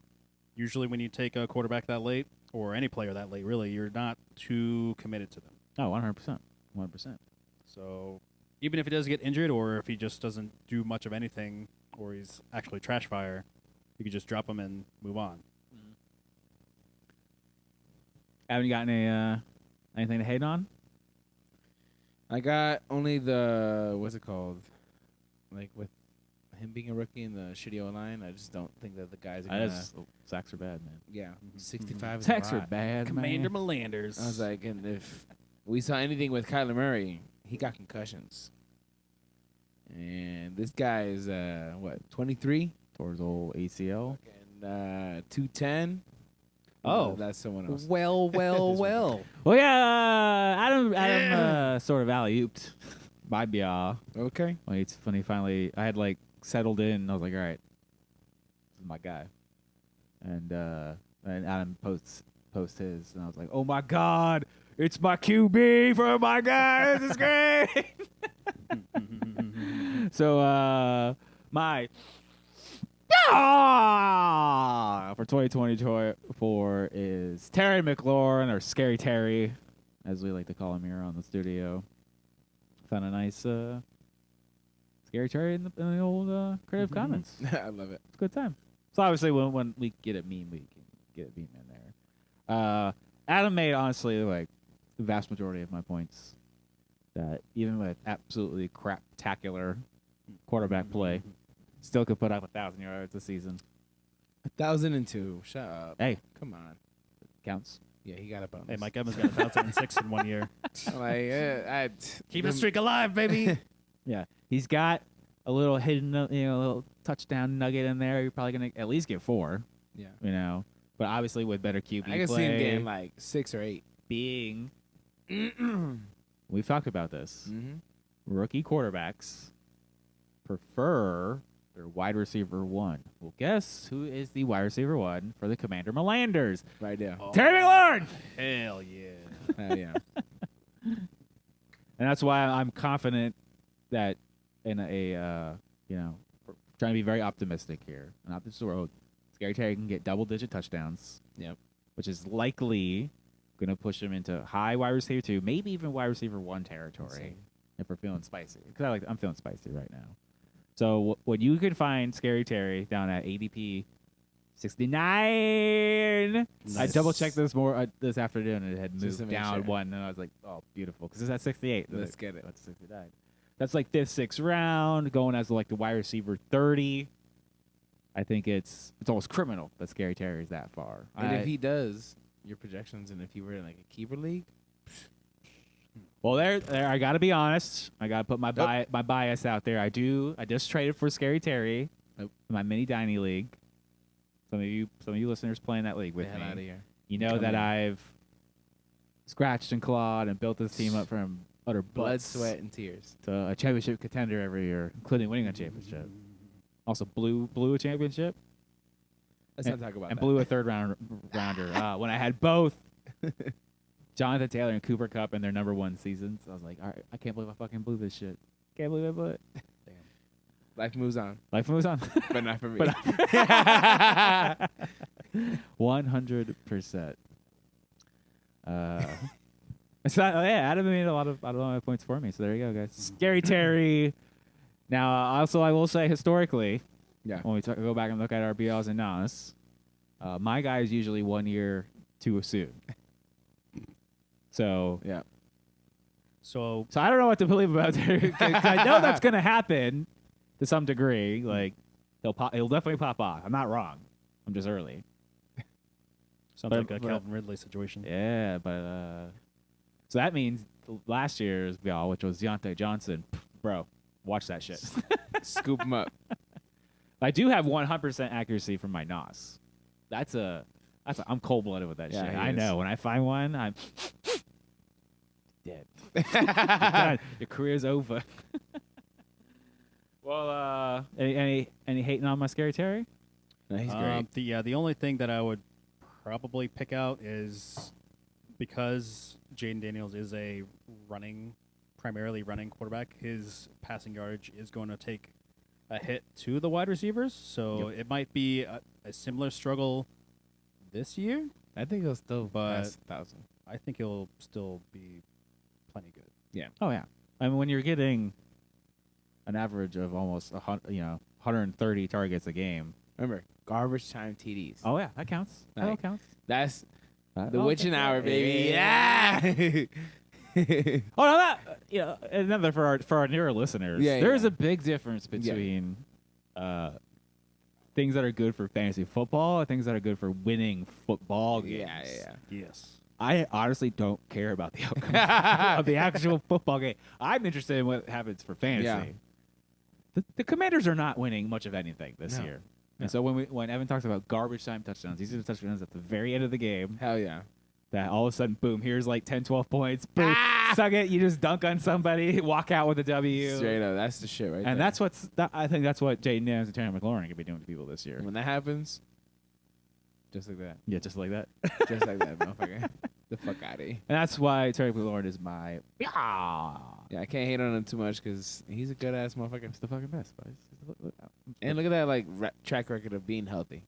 Usually when you take a quarterback that late, or any player that late, really, you're not too committed to them. Oh, 100%. 100%. So even if he does get injured, or if he just doesn't do much of anything, or he's actually trash fire, you could just drop him and move on. Haven't you got anything to hate on? I got only the what's it called? Like with him being a rookie and the shitty O-line, I just don't think that the guys are gonna. Sacks are bad, man. Yeah, 65 is Sacks a are lot. bad, Commander man. Melanders. I was like, and if we saw anything with Kyler Murray, he got concussions. And this guy is 23? Towards old ACL. And 210. Oh. That's someone else. Well. Well, yeah, Adam sort of alley-ooped by BYAH. Okay. When he finally, I had like settled in, and I was like, all right, this is my guy. And Adam posts his, and I was like, oh my God, it's my QB for my guy. This is great. So my for 2024 is Terry McLaurin, or Scary Terry, as we like to call him here on the studio. Found a nice Scary Terry in the old Creative Commons. I love it. It's a good time. So obviously when we get a meme, we can get a meme in there. Adam made, honestly, like the vast majority of my points. That even with absolutely craptacular quarterback play, still could put up 1,000 yards a season. 1,002. Shut up. Hey, Come on. counts. Yeah, he got a bonus. Hey, Mike Evans got 1,006 in 1 year. Keep the streak alive, baby. Yeah, he's got a little hidden, little touchdown nugget in there. You're probably gonna at least get 4. Yeah. But obviously with better QB I can play, see him getting like 6 or 8. being. We've talked about this. Mm-hmm. Rookie quarterbacks prefer their wide receiver 1. Well, guess who is the wide receiver 1 for the Commander Melanders? Right there. Terry McLaurin! Hell yeah. Yeah. And that's why I'm confident that in trying to be very optimistic here. Not this road. Scary Terry can get double-digit touchdowns. Yep. Which is likely going to push him into high wide receiver 2, maybe even wide receiver 1 territory if we're feeling spicy. Because I'm feeling spicy right now. So when you can find Scary Terry down at ADP 69, Nice. I double-checked this more this afternoon, and it had Just to moved make down sure. 1, and I was like, oh, beautiful. Because it's at 68. Let's get it. That's 69. That's like 5th, 6th round, going as like the wide receiver 30. I think it's almost criminal that Scary Terry is that far. And if he does, your projections, and if he were in like a keeper league, well, there, I got to be honest. I got to put my bias out there. I just traded for Scary Terry in my mini Dynasty league. Some of you listeners playing that league with get the hell out of me. here. You know Come that in. I've scratched and clawed and built this team up from utter Blood, butts sweat, and tears. to a championship contender every year, including winning a championship. Also blew a championship. Let's not talk about And that. blew a third rounder when I had both Jonathan Taylor and Cooper Kupp in their number 1 seasons. I was like, all right, I can't believe I fucking blew this shit. Can't believe I blew it. Life moves on, Life moves on. but not for me. But 100%. So Adam made a lot of points for me. So there you go, guys. Scary Terry. Now, also, I will say historically, when we go back and look at our BLs and NAS, my guy is usually 1 year too soon. So Yeah. So I don't know what to believe about Terry. 'Cause I know that's going to happen to some degree. Like he'll definitely pop off. I'm not wrong. I'm just early. sounds like a Calvin Ridley situation. Yeah, but so that means last year's BL, which was Deontay Johnson, bro, watch that shit. Scoop him up. I do have 100% accuracy from my NOS. I'm cold-blooded with that Yeah, shit. he I is. know. When I find one, I'm dead. Done. Your career's over. Well, any hating on my Scary Terry? No, he's great. The only thing that I would probably pick out is because Jayden Daniels is a primarily running quarterback, his passing yardage is going to take a hit to the wide receivers. So it might be a similar struggle this year. I think he'll still But- pass 1,000. I think he'll still be plenty good. Oh, yeah. I mean, when you're getting an average of almost 130 targets a game. Remember, garbage time TDs. Oh, yeah. That counts. That all Like, counts. That's the Oh, witching okay. hour, baby. Yeah. Oh no, another for our newer listeners. Yeah, There's yeah. a big difference between things that are good for fantasy football and things that are good for winning football games. Yeah. Yes. I honestly don't care about the outcome of the actual football game. I'm interested in what happens for fantasy. Yeah. The Commanders are not winning much of anything this No. year. And so when Evan talks about garbage time touchdowns, these are the touchdowns at the very end of the game. Hell yeah. That all of a sudden, boom, here's like 10, 12 points. Boom, suck it. You just dunk on somebody, walk out with a W. Straight up. That's the shit right there. And I think that's what Jayden Daniels and Terry McLaurin could be doing to people this year. When that happens, just like that. Yeah, just like that. Just like that, motherfucker. The fuck out of here. And that's why Terry McLaurin is my Yeah, I can't hate on him too much because he's a good ass motherfucker. He's the fucking best. And look at that track record of being healthy.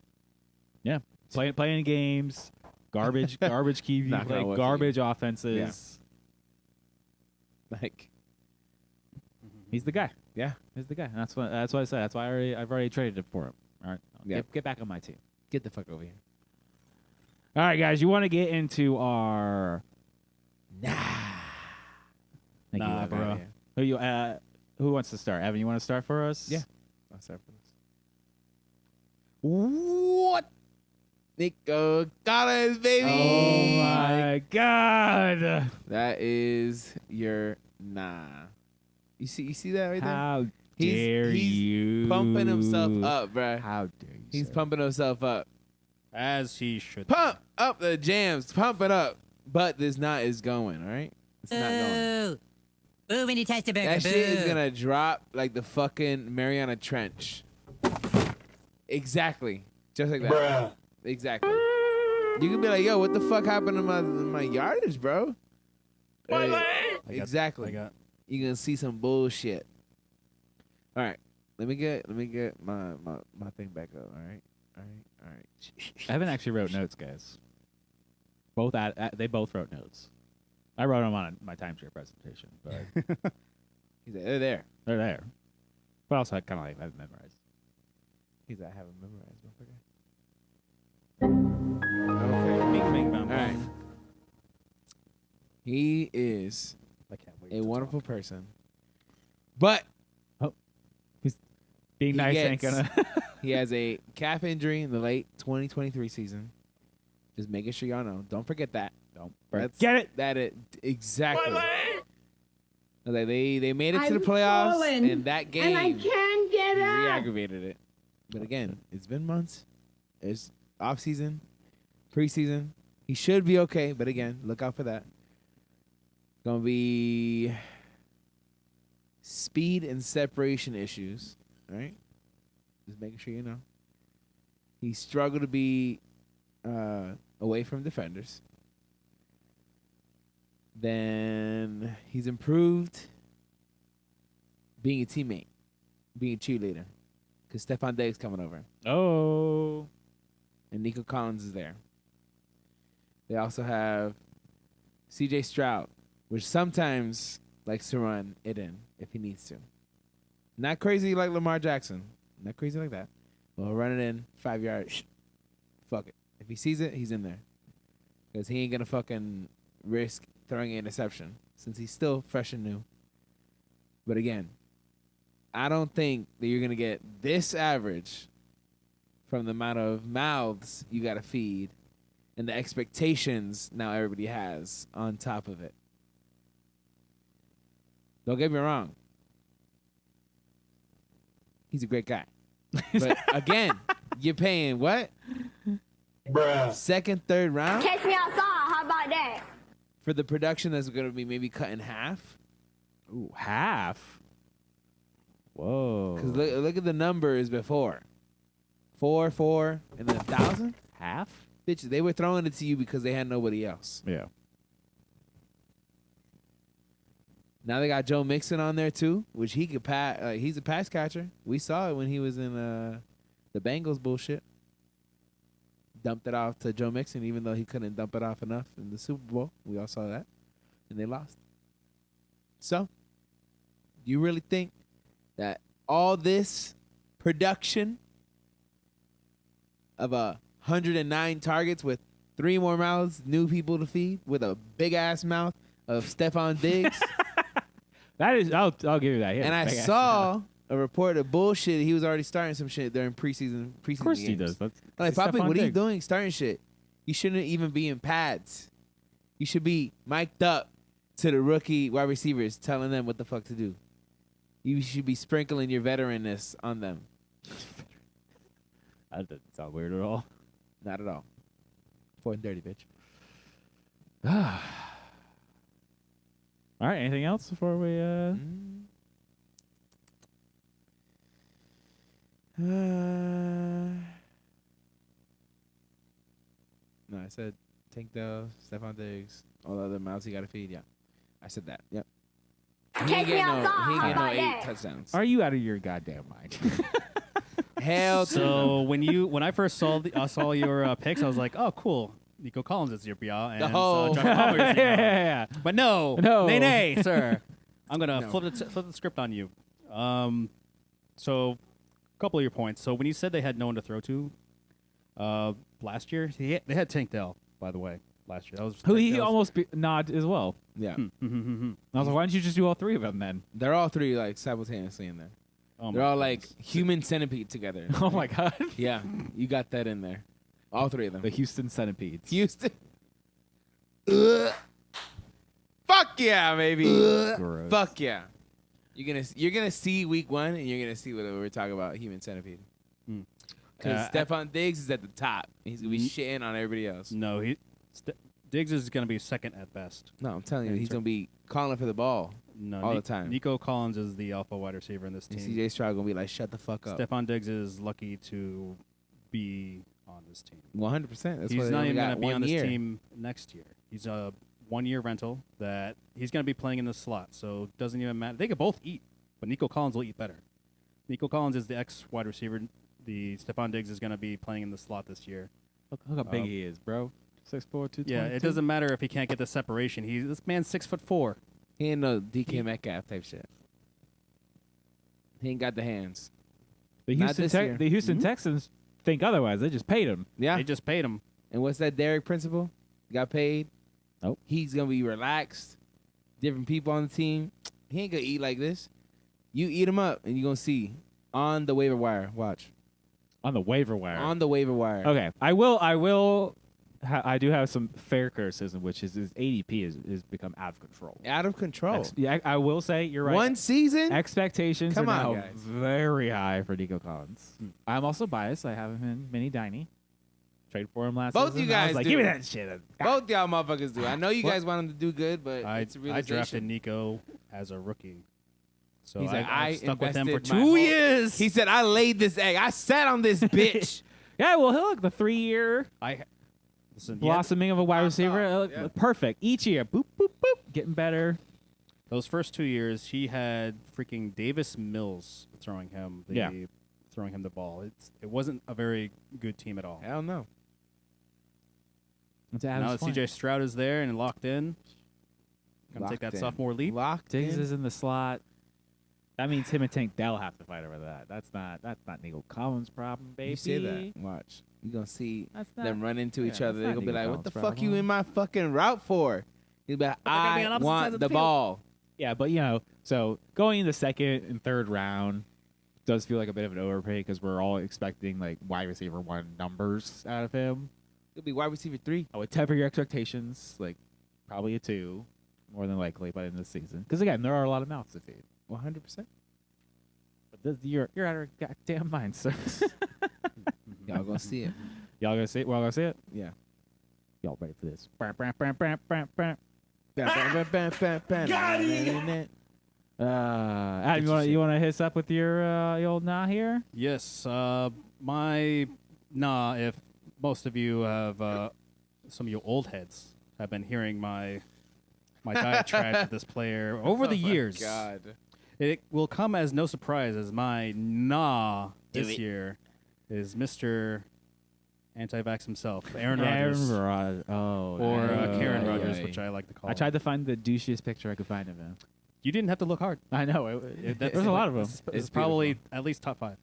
Yeah, playing games, garbage QB Knocking play, on wood. garbage offenses. Like, He's the guy. yeah, He's the guy. And that's what I said. That's why I've already traded it for him. All right, Yeah. get back on my team. get the fuck over here. All right, guys, you want to get into our Thank you, Nah, Evan. bro. Who wants to start? Evan, you want to start for us? Yeah. I'll start for this. What? Nico Collins, baby. Oh my God! That is your nah. You see that right there? How dare He's you? Pumping himself up, bruh. How dare you? He's sir. pumping himself up. As he should. Pump up the jams. Pump it up. But this knot is going, all right? It's not going. Boo when you touch the burger. That shit is going to drop like the fucking Mariana Trench. Exactly. Just like that. Bruh. Exactly. You can be like, yo, what the fuck happened to my yardage, bro? Like, exactly. I got. You're going to see some bullshit. All right. Let me get my thing back up, all right? All right. Evan actually wrote notes, guys. They both wrote notes. I wrote them on my timeshare presentation, but He's like, they're there. they're there. But also, I kind of like have them memorized. He's like, I have them memorized, motherfucker. Okay. Bing, bing, bang, All bang. right. He is I can't wait. a to wonderful talk. person. But Being He nice ain't gets- gonna. he has a calf injury in the late 2023 season. Just making sure y'all know. Don't forget that. Don't That's- forget it. That it exactly. I was like, they made it to the I've playoffs, fallen, and that game And I can't get he up. re-aggravated it. But again, it's been months. It's off season, preseason. He should be okay, but again, look out for that. Gonna be speed and separation issues. All right, just making sure you know. He struggled to be away from defenders. Then he's improved being a teammate, being a cheerleader, because Stephon Diggs coming over Oh, and Nico Collins is there. They also have C.J. Stroud, which sometimes likes to run it in if he needs to. Not crazy like Lamar Jackson. Not crazy like that. Well, run it in 5 yards. Fuck it. If he sees it, he's in there. Because he ain't going to fucking risk throwing an interception since he's still fresh and new. But again, I don't think that you're going to get this average from the amount of mouths you got to feed and the expectations now everybody has on top of it. Don't get me wrong. He's a great guy. But again, you're paying what? Bruh. Second, third round? Catch me outside. How about that? For the production that's going to be maybe cut in half? Ooh, half. Whoa. Because look at the numbers before. 4, and then 1,000? Half? Bitch, they were throwing it to you because they had nobody else. Yeah. Now they got Joe Mixon on there too, which he could pass. He's a pass catcher. We saw it when he was in the Bengals bullshit. Dumped it off to Joe Mixon, even though he couldn't dump it off enough in the Super Bowl. We all saw that, and they lost. So, you really think that all this production of 109 targets with 3 more mouths, new people to feed, with a big ass mouth of Stephon Diggs? That is, I'll give you that. Yeah, And I saw a report of bullshit. He was already starting some shit during preseason. Of course he games. does. That's Like, Poppy, Stephon what are you Diggs. doing starting shit? You shouldn't even be in pads. You should be mic'd up to the rookie wide receivers, telling them what the fuck to do. You should be sprinkling your veteranness on them. That doesn't sound weird at all. Not at all. 4 and 30, bitch. All right. Anything else before we? No, I said Tank Dell, Stephon Diggs, all the other mouths he got to feed. Yeah, I said that. Yep. He ain't Catch me getting outside. he ain't How getting no about 8 that? touchdowns. Are you out of your goddamn mind? Hell to So when I first saw your picks, I was like, oh, cool. Nico Collins is your BYAH, and Oh. Josh Palmer is your BYAH. yeah. But no, No. nay, sir. I'm gonna No. flip the script on you. So, a couple of your points. So when you said they had no one to throw to, last year they had Tank Dell, by the way. Last year, that was Who he that was- almost nod as well. Yeah. I was like, why don't you just do all 3 of them then? They're all 3 like simultaneously in there. Oh They're my all like goodness. human centipede together. Oh my god. Yeah, you got that in there. All 3 of them. The Houston Centipedes. Houston. Fuck yeah, baby. Gross. Fuck yeah. You're gonna see week 1 and you're gonna see what we're talking about, human centipede. Mm. Because Uh, Stephon Diggs is at the top. He's gonna be shitting on everybody else. No, Diggs is gonna be second at best. No, I'm telling you, Yeah, he's sir. gonna be calling for the ball. No, All the time. Nico Collins is the alpha wide receiver in this And team. CJ Stroud gonna be like, shut the fuck up. Stephon Diggs is lucky to be on this team. 100%. That's why He's they not only even got going to be 1 on this year. team next year. He's a 1-year rental that he's going to be playing in the slot, so it doesn't even matter. They could both eat, but Nico Collins will eat better. Nico Collins is the ex-wide receiver. The Stephon Diggs is going to be playing in the slot this year. Look how big he is, bro. 6'4", 222. Yeah, it doesn't matter if he can't get the separation. This man's 6'4". He ain't no DK Metcalf type shit. He ain't got the hands. The Not Houston, this year. the Houston Texans think otherwise. They just paid him. Yeah. They just paid him. And what's that Derek principle? Got paid. Nope. He's gonna be relaxed. Different people on the team. He ain't gonna eat like this. You eat him up, and you're gonna see on the waiver wire. Watch On the waiver wire. on the waiver wire. Okay, I do have some fair criticism, which is his ADP is become out of control. Out of control. Yeah, I will say you're right. 1 season. Expectations Come are on, now guys. very high for Nico Collins. I'm also biased. I have him in mini Dynasty. Traded for him last Both season. you I was guys like, do. give me that shit. Both y'all motherfuckers do. I know you What? guys want him to do good, but it's a I realization. drafted Nico as a rookie. So He's like, I I've stuck with him for invested my 2 whole- years. He said, "I laid this egg. I sat on this bitch." Yeah, well, look, the 3-year Listen, blossoming of a wide receiver. yeah. Perfect. Each year, boop, boop, boop, getting better. those first 2 years, he had freaking Davis Mills throwing him the ball. It wasn't a very good team at all. Hell no. It's Now Adam's that point. CJ Stroud is there and locked in, gonna take Locked that in. sophomore leap. Locked Diggs in. is in the slot. That means him and Tank Dell have to fight over that. That's not Nico Collins' problem, baby. You say that. Watch. You're going to see That's not, them run into each yeah, other. that's They're not going to be Nico like, what the Collins' fuck you problem. in my fucking route for? He'll be like, they're gonna be on I opposite sides want of the the field. ball. Yeah, but so going in the second and third round does feel like a bit of an overpay because we're all expecting like wide receiver 1 numbers out of him. He'll be wide receiver 3. I would temper your expectations, like probably a 2, more than likely by the end of the season. Because again, there are a lot of mouths to feed. 100%. But you're out of your goddamn mind, sir. Y'all going to see it. Y'all gonna see it? We're all gonna see it. Yeah. Y'all ready for this? Adam, you wanna hit us up with your old nah here? Yes, if most of you have, some of you old heads have been hearing my diatribe to this player over the years. God. It will come as no surprise as my nah this it. year is Mr. Anti-vax himself, Aaron Rodgers, Oh, or no. Karen yeah, Rodgers, yeah. which I like to call. I tried to find the douchiest picture I could find of him. You didn't have to look hard. I know. There's a lot of them. It's It's probably at least top 5.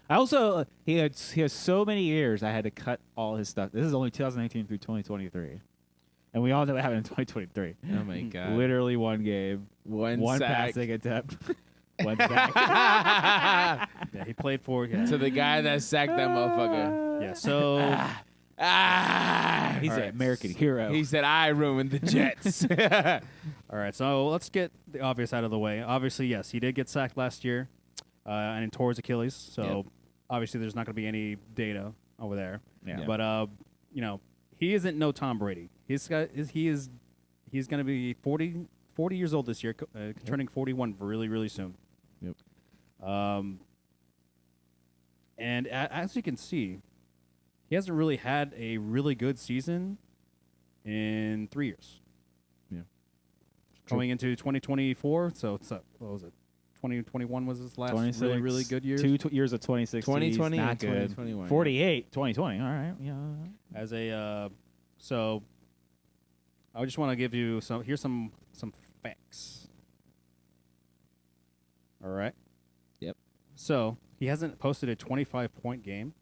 I also he has so many years. I had to cut all his stuff. This is only 2019 through 2023, and we all know what happened in 2023. Oh, my God. Literally one game, one sack. passing attempt, one sack. Yeah, he played for. Yeah, To the guy that sacked that motherfucker. yeah. So He's All an right. American hero. He said, I ruined the Jets. all right. So let's get the obvious out of the way. Obviously, yes, he did get sacked last year, and he tore his Achilles. So Yep. obviously, there's not going to be any data over there. Yeah. But he isn't no Tom Brady. He's going to be 40 years old this year, turning 41 really, really soon. Yep. And as you can see, he hasn't really had a really good season in 3 years. Yeah. Going into 2024, so it's what was it? 2021 was his last 26, really, really good year. 2 years of 2016. 2020 not and good. 2021. 48, 2020. All right. Yeah. As a so I just want to give you here's some facts. All right. Yep. So he hasn't posted a 25-point game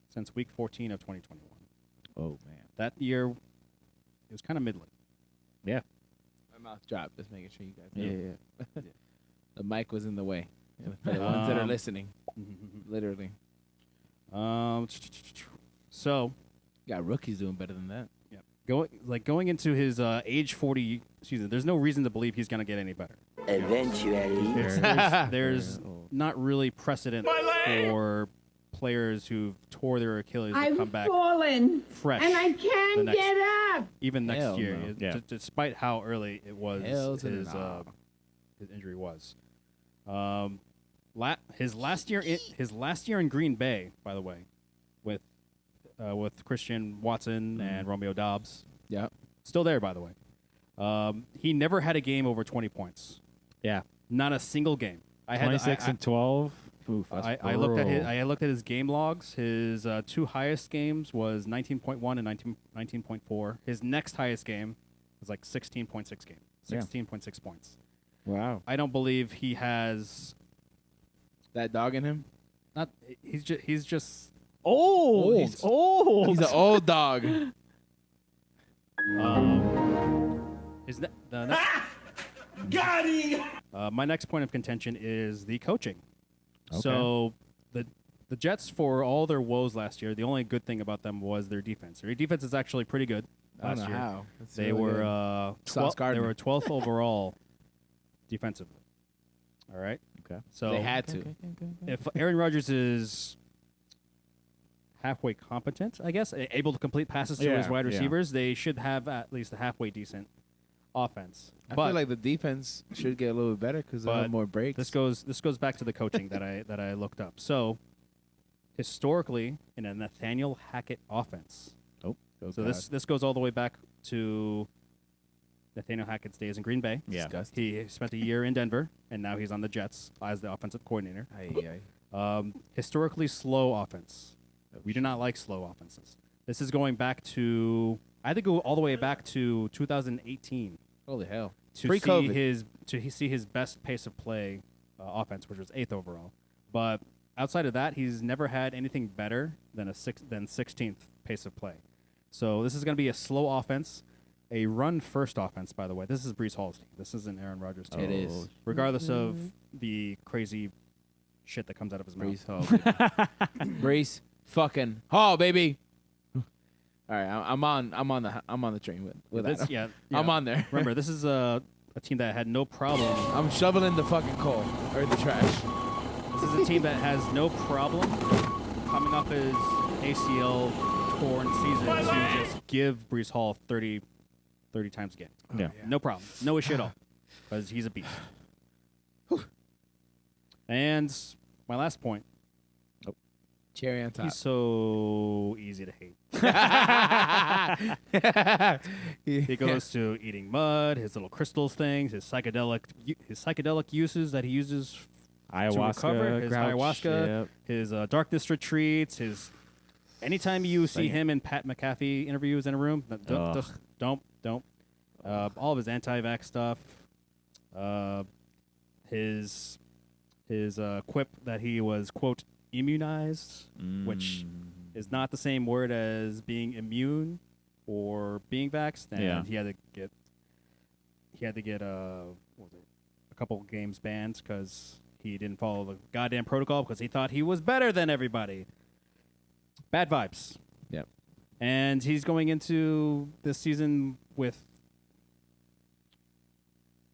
since week 14 of 2021. Oh man. That year, it was kind of middling. Yeah. My mouth dropped. Just making sure you guys Yeah. know. The mic was in the way. For the ones that are listening. Literally. So Got rookies doing better than that. going into his age 40 season, there's no reason to believe he's going to get any better. Eventually. There's not really precedent for players who tore their Achilles to come back fallen fresh. and I the can't next- get up. even next Hell year, no. Yeah. despite how early it was Hell to the no. his injury was. His last year in Green Bay, by the way, with Christian Watson and Romeo Dobbs, Yep. still there, by the way. He never had a game over 20 points. Yeah. Not a single game. I had 26 and 12. Oof, that's I looked brutal. at his game logs. His 2 highest games was 19.1 and 19.4. His next highest game was like 16.6 game. Yeah. 16.6 points. Wow. I don't believe he has That dog in him? not he's just Old. He's old. He's an old dog. his the next, Got him! my next point of contention is the coaching. Okay. So the Jets, for all their woes last year, the only good thing about them was their defense. Their defense is actually pretty good. I don't Last know year. how. That's They really were good. Sauce they Gardner. were 12th overall defensively. All right. Okay. So They had to. if Aaron Rodgers is halfway competent, I guess, able to complete passes to his Yeah, wide yeah. receivers, they should have at least a halfway decent offense. I But feel like the defense should get a little bit better because they But have more breaks. this goes back to the coaching that I looked up. So historically, in a Nathaniel Hackett offense, so this goes all the way back to Nathaniel Hackett's days in Green Bay. Yeah. Disgusting. He spent a year in Denver, and now he's on the Jets as the offensive coordinator. Aye, aye. Historically slow offense. We do not like slow offenses. This is going back to, I think, go all the way back to 2018 Holy hell. to Pre-COVID. see his best pace of play offense, which was 8th overall. But outside of that, he's never had anything better than 16th pace of play. So this is going to be a slow offense, a run-first offense, by the way. This is Breece Hall's team. This isn't Aaron Rodgers' team. It is. Regardless of the crazy shit that comes out of his mouth. Breece Hall. Breece fucking Hall, baby. All right, I'm on the train with This- that. yeah, I'm on there. Remember, this is a team that had no problem. I'm shoveling the fucking coal or the trash. This is a team that has no problem coming off his ACL torn season to just give Breece Hall 30 times a game. Yeah. No problem. No issue at all. Because he's a beast. And my last point, Cherry on top. he's so easy to hate. He goes to eating mud, his little crystals things, his psychedelic uses that he uses to recover, his ayahuasca, his darkness retreats, his. Anytime you see him and Pat McAfee interviews in a room, don't. All of his anti-vax stuff, his quip that he was, quote, immunized, which is not the same word as being immune or being vaxxed, and he had to get a couple games banned because he didn't follow the goddamn protocol because he thought he was better than everybody. Bad vibes. Yep. And he's going into this season with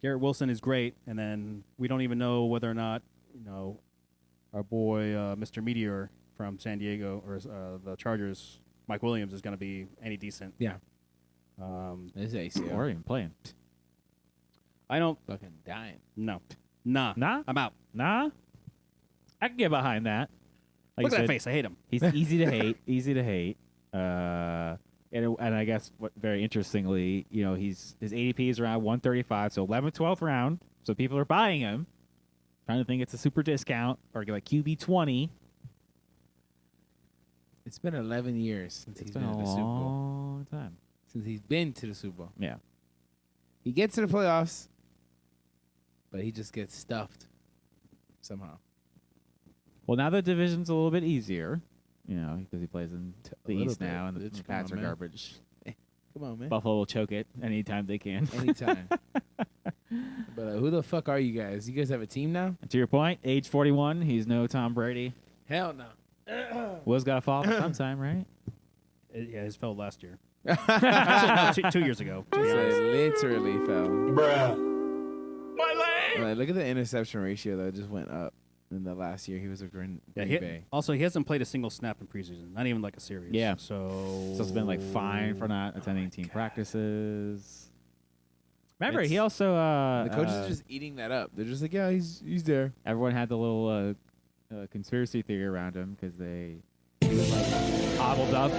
Garrett Wilson is great, and then we don't even know whether or not, our boy Mr. Meteor from San Diego or the Chargers, Mike Williams, is going to be any decent. Yeah. This ACL. Or even playing. I don't. Fucking dying. No. Nah. Nah? I'm out. Nah? I can get behind that. Like Look you at that said, face. I hate him. He's easy to hate. Easy to hate. And I guess very interestingly, his ADP is around 135, so 11th, 12th round. So people are buying him, trying to think it's a super discount or like QB 20. It's been 11 years since It's he's been been a to the Super Bowl. long time. Since he's been to the Super Bowl. Yeah. He gets to the playoffs, but he just gets stuffed somehow. Well, now the division's a little bit easier, because he plays in the little East bit, now, and the bitch. Come Pats on, are man. garbage. Come on, man. Buffalo will choke it anytime they can. Anytime. But who the fuck are you guys? You guys have a team now? And to your point, age 41, he's no Tom Brady. Hell no. Will's got to fall sometime, right? Yeah, his fell last year. Actually, no, 2 years ago. So it literally fell. Bruh. My leg! Look at the interception ratio that just went up in the last year. He was a Green Bay. Also, he hasn't played a single snap in preseason, not even like a series. Yeah. So So it's been fined for not attending team practices. Remember, It's- he also The coaches are just eating that up. They're just like, yeah, he's there. everyone had the little conspiracy theory around him because he was hobbled up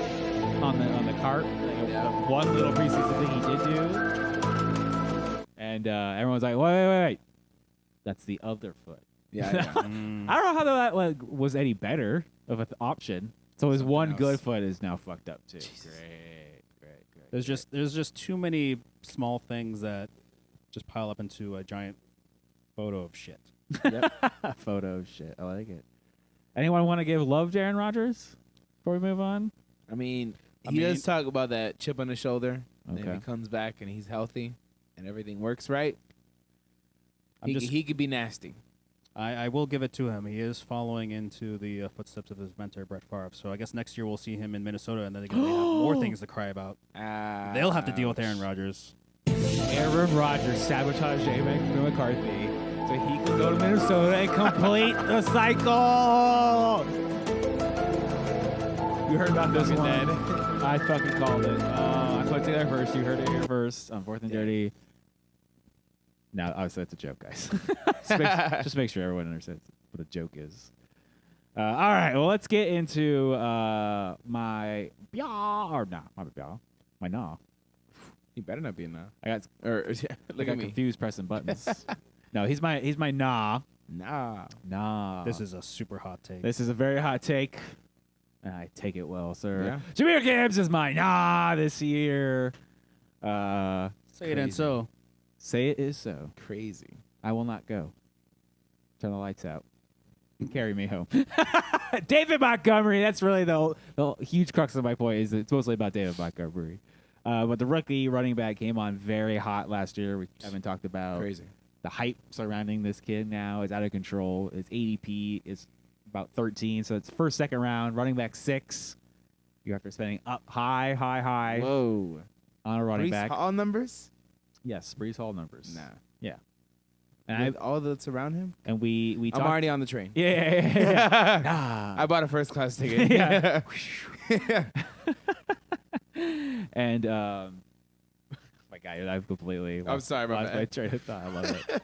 on the cart. Yeah. The one little preseason thing he did do, and everyone's like, wait, that's the other foot. Yeah. I don't know how that was any better of an option. So his Something one else. good foot is now fucked up too. Jesus. Great. there's just too many small things that just pile up into a giant photo of shit. Photo shit. I like it. Anyone want to give love to Aaron Rodgers before we move on? I mean, he does talk about that chip on the shoulder. And Okay. if he comes back and he's healthy and everything works right, I'm he could be nasty. I will give it to him. He is following into the footsteps of his mentor, Brett Favre. So I guess next year we'll see him in Minnesota, and then they're going to have more things to cry about. They'll have to deal with Aaron Rodgers. Aaron Rodgers sabotaged Jayden McCarthy so he could go to Minnesota and complete the cycle. You heard about this one? I fucking called it. I put it there first. You heard it here first on 4th and Dirty. No, obviously that's a joke, guys. just make sure everyone understands what a joke is. All right, well, let's get into my nah. He better not be a nah. I got Look got at me. confused pressing buttons. No, he's my nah. Nah. Nah. This is a super hot take. This is a very hot take. I take it well, sir. Yeah. Jahmyr Gibbs is my nah this year. Say it and so. Say it is so. Crazy. I will not go. Turn the lights out. Carry me home. David Montgomery. That's really the huge crux of my point. Is it's mostly about David Montgomery. But the rookie running back came on very hot last year. We haven't talked about Crazy. the hype surrounding this kid now is out of control. His ADP is about 13, so it's first, second round, running back 6. You after spending up high Whoa. on a running back. All numbers? Yes, Brees Hall numbers. Nah. Yeah. And With all that's around him? and we I'm talked. already on the train. Yeah. Nah. I bought a first class ticket. Yeah. And my God, I've completely. I'm sorry about lost that. my train of thought. I love it.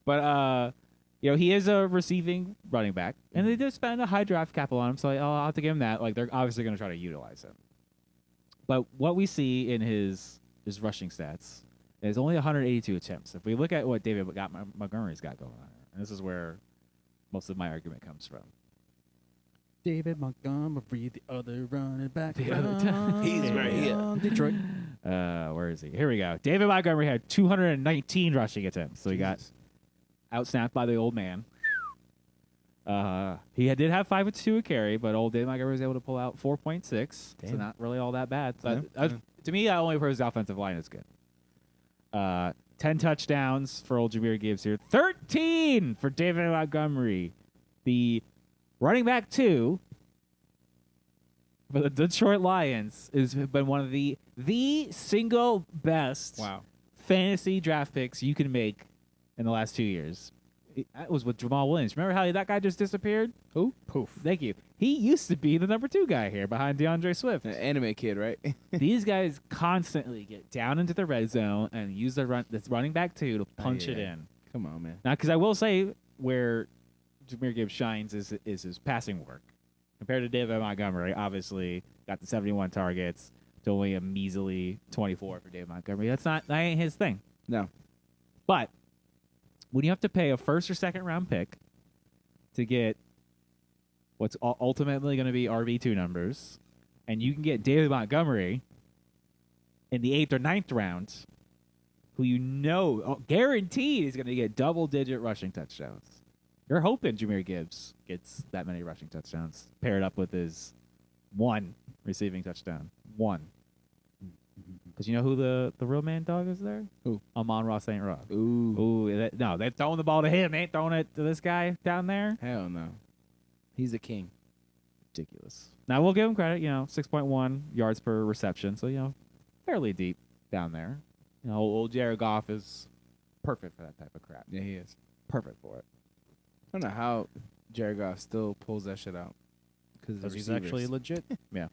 But he is a receiving running back, and they did spend a high draft capital on him, so I'll have to give him that. Like they're obviously going to try to utilize him. But what we see in his rushing stats is only 182 attempts. If we look at what David Montgomery's got going on, and this is where most of my argument comes from. David Montgomery, the other running back. The other time. He's right here. Detroit. Where is he? Here we go. David Montgomery had 219 rushing attempts, so he got outsnapped by the old man. He did have 5 2 a carry, but old David Montgomery was able to pull out 4.6, so Damn. not really all that bad. Yeah. To me, that only proves the offensive line is good. 10 touchdowns for old Jahmyr Gibbs here. 13 for David Montgomery. The running back 2 for the Detroit Lions has been one of the single best fantasy draft picks you can make in the last 2 years. That was with Jamal Williams. Remember how that guy just disappeared? Who? Poof. Thank you. He used to be the number 2 guy here behind DeAndre Swift. An anime kid, right? These guys constantly get down into the red zone and use this running back 2 to punch it in. Come on, man. Now, because I will say where Jahmyr Gibbs shines is his passing work. Compared to David Montgomery, obviously got the 71 targets to only a measly 24 for David Montgomery. That ain't his thing. No. But when you have to pay a first or second round pick to get what's ultimately going to be RB2 numbers, and you can get David Montgomery in the 8th or 9th round, who guaranteed is going to get double-digit rushing touchdowns. You're hoping Jahmyr Gibbs gets that many rushing touchdowns paired up with his 1 receiving touchdown. 1. Because you know who the real man dog is there? Who? Amon-Ra St. Ross. Ooh. No, they're throwing the ball to him. They ain't throwing it to this guy down there. Hell no. He's the king. Ridiculous. Now, we'll give him credit, 6.1 yards per reception. So, fairly deep down there. Old Jared Goff is perfect for that type of crap. Yeah, he is. Perfect for it. I don't know how Jared Goff still pulls that shit out. Because he's actually legit. Yeah.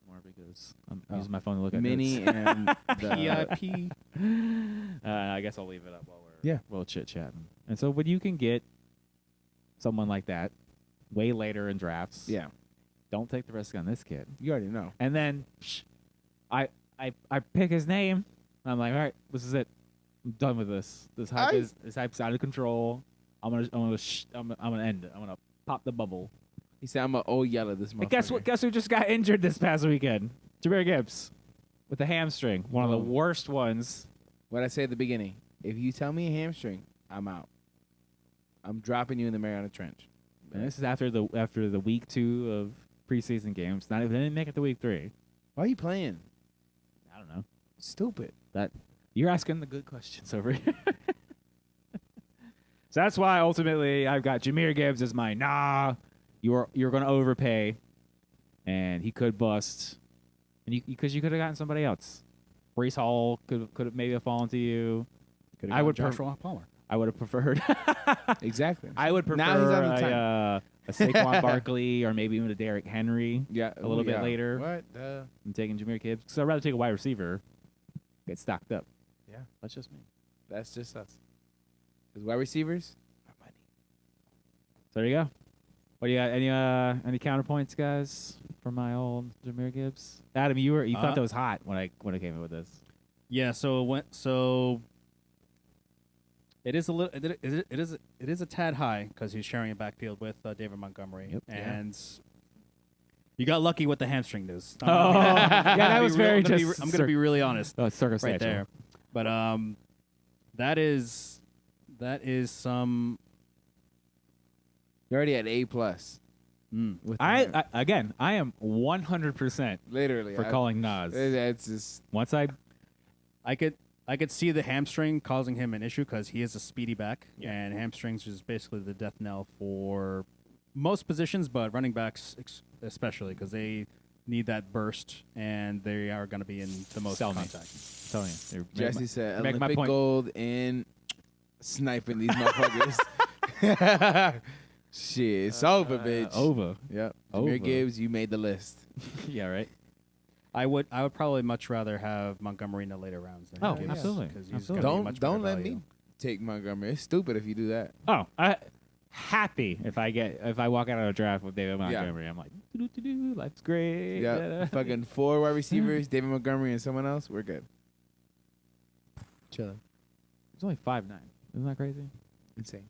More because I'm using my phone to look at Mini notes. and the PIP. I guess I'll leave it up while Yeah. we're chit-chatting. And so when you can get someone like that way later in drafts, Yeah. don't take the risk on this kid. You already know. And then I pick his name. I'm like, all right, this is it. I'm done with this. This hype's out of control. I'm gonna end it. I'm gonna pop the bubble. He said, "I'm an old yellow this month." And guess what? Guess who just got injured this past weekend? Jahmyr Gibbs with a hamstring. One of the worst ones. What I said at the beginning: if you tell me a hamstring, I'm out. I'm dropping you in the Mariana Trench. And this is after the week 2 of preseason games. They didn't make it to week 3. Why are you playing? I don't know. Stupid. You're asking the good questions over here. So that's why ultimately I've got Jahmyr Gibbs as my you're going to overpay, and he could bust, and because you could have gotten somebody else. Brees Hall could have maybe fallen to you. I would Joshua Palmer. I would have preferred. Exactly. I would prefer Now he's on the time. a Saquon Barkley or maybe even a Derrick Henry. Yeah, a little bit later. What? I'm taking Jahmyr Gibbs because I'd rather take a wide receiver, get stocked up. Yeah, That's just me. that's just us. Because wide receivers are money. So there you go. What do you got? Any counterpoints, guys, for my old Jahmyr Gibbs? Adam, you thought that was hot when I came in with this. Yeah. So It is a little. It is a tad high because he's sharing a backfield with David Montgomery, Yep. and you got lucky with the hamstring news. Oh, yeah, that was very I'm gonna just. be really honest Oh, it's circumstantial. right there, but that is some. You're already at A+. With the hammer. I am 100% literally for calling Nas. It's just Once I I could see the hamstring causing him an issue because he is a speedy back, Yeah. and hamstrings is basically the death knell for most positions, but running backs especially because they need that burst, and they are going to be in the most Sell me. contact. telling you, Jesse said make my Olympic point. gold in sniping these motherfuckers. Shit, it's over, bitch. over. Yep. Over. Jahmyr Gibbs, you made the list. Yeah, right. I would probably much rather have Montgomery in the later rounds than Oh, Gibbs, absolutely. 'cause he's Absolutely. gonna be much Don't better let value. me take Montgomery. It's stupid if you do that. Oh, happy if I walk out of a draft with David Montgomery. I'm like, doo-doo-doo-doo, life's great. Yeah, fucking 4 wide receivers, David Montgomery and someone else. We're good. Chilling. It's only 5'9". Isn't that crazy? Insane.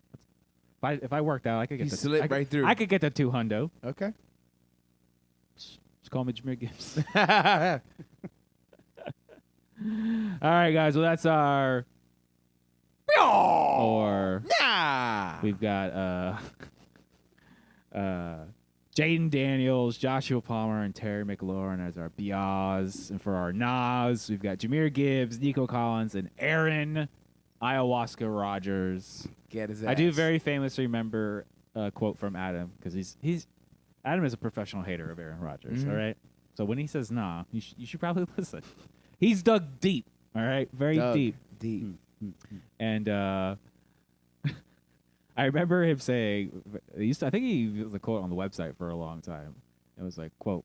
If I worked out, I could get He the slid I could- right through. I could get the 200. Okay. Just call me Jahmyr Gibbs. All right, guys. Well, that's our. Or Nah. we've got Jayden Daniels, Joshua Palmer, and Terry McLaurin as our BYAHs. And for our Nas, we've got Jahmyr Gibbs, Nico Collins, and Aaron Ayahuasca Rodgers. Get his ass. I do very famously remember a quote from Adam because he's Adam is a professional hater of Aaron Rodgers. Mhm. All right, so when he says "nah," you should probably listen. He's dug deep. All right, very Dug deep. Deep. And I remember him saying, I think he used the quote on the website for a long time. It was like, "quote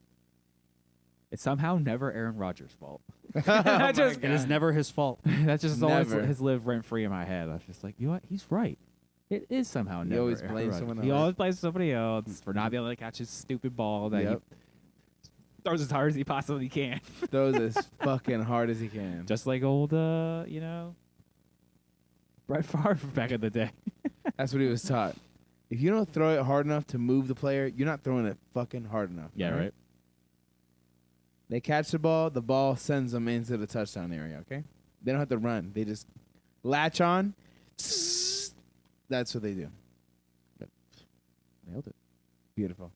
It's somehow never Aaron Rodgers' fault." That just, It is never his fault. that's just always Never. has lived rent free in my head. I was just like, you know what? He's right. It is somehow He never. always Aaron blames Rodgers. someone He else. always blames somebody else for not being able to catch his stupid ball that Yep. he throws as hard as he possibly can. Throws as fucking hard as he can. Just like old, Brett Favre back in the day. That's what he was taught. If you don't throw it hard enough to move the player, you're not throwing it fucking hard enough. Yeah, all right. They catch the ball sends them into the touchdown area, okay? They don't have to run. They just latch on. That's what they do. Nailed it. Beautiful.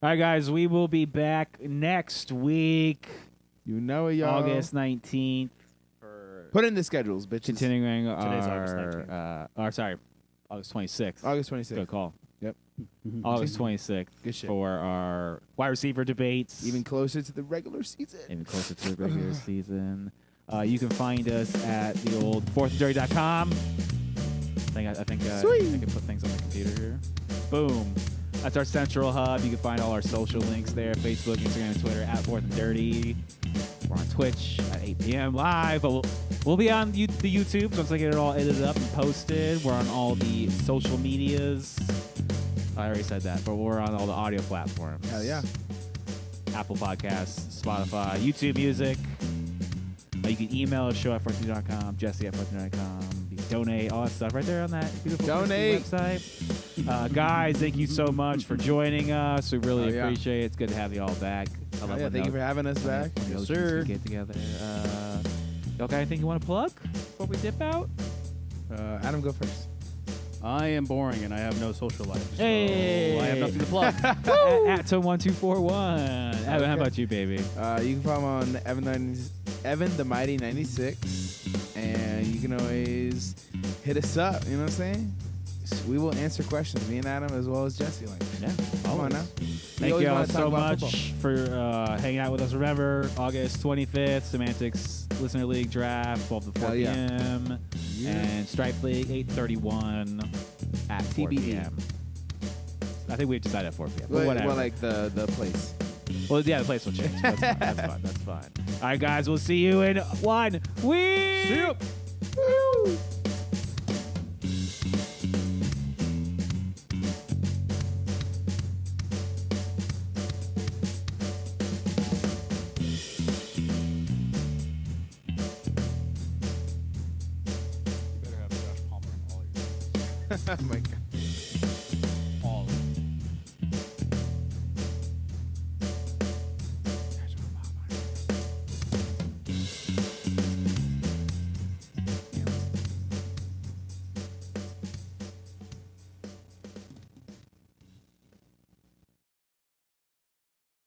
All right, guys, we will be back next week, You know it, y'all. August 19th, for Put in the schedules, bitches. continuing Today's our, August 19th. August 26th. August 26th. Good call. Yep. August 26th Good shit. for our wide receiver debates. Even closer to the regular season. Even closer to the regular season. You can find us at the old 4thdirty.com. I think Sweet. I can put things on the computer here. Boom. That's our central hub. You can find all our social links there: Facebook, Instagram, and Twitter at 4th and Dirty. We're on Twitch at 8 p.m. live, but we'll be on the YouTube once I get it all edited up and posted. We're on all the social medias. I already said that, but we're on all the audio platforms. Hell yeah. Apple Podcasts, Spotify, YouTube Music. You can email us, show@4thdirty.com, jesse@4thdirty.com. You can donate, all that stuff right there on that beautiful Donate. website. Guys, thank you so much for joining us. We really Oh, yeah. appreciate it. It's good to have you all back. I love Yeah, when thank you for having us back. when Yes, those sir. Get together. Y'all got anything you want to plug before we dip out? Adam, go first. I am boring and I have no social life. So Hey. I have nothing to plug. at Tom1241. Evan, how about you, baby? You can follow me on Evan the Mighty 96, and you can always hit us up. You know what I'm saying? We will answer questions. Me and Adam, as well as Jesse. Like, Yeah. come on now. Thank always you all wanna talk so about much for hanging out with us. Remember, August 25th, Semantics Listener League Draft, 12 to 4 Hell yeah. p.m. Yeah. And Stripe League, 8:31 at 4 TBD. p.m. I think we decided at 4 p.m. But Well, whatever. like the place. Well, yeah, the place will change. That's fine. That's fine. That's fine. All right, guys, we'll see you in 1 week. See you. Woo! You better have Josh Palmer. Oh my God.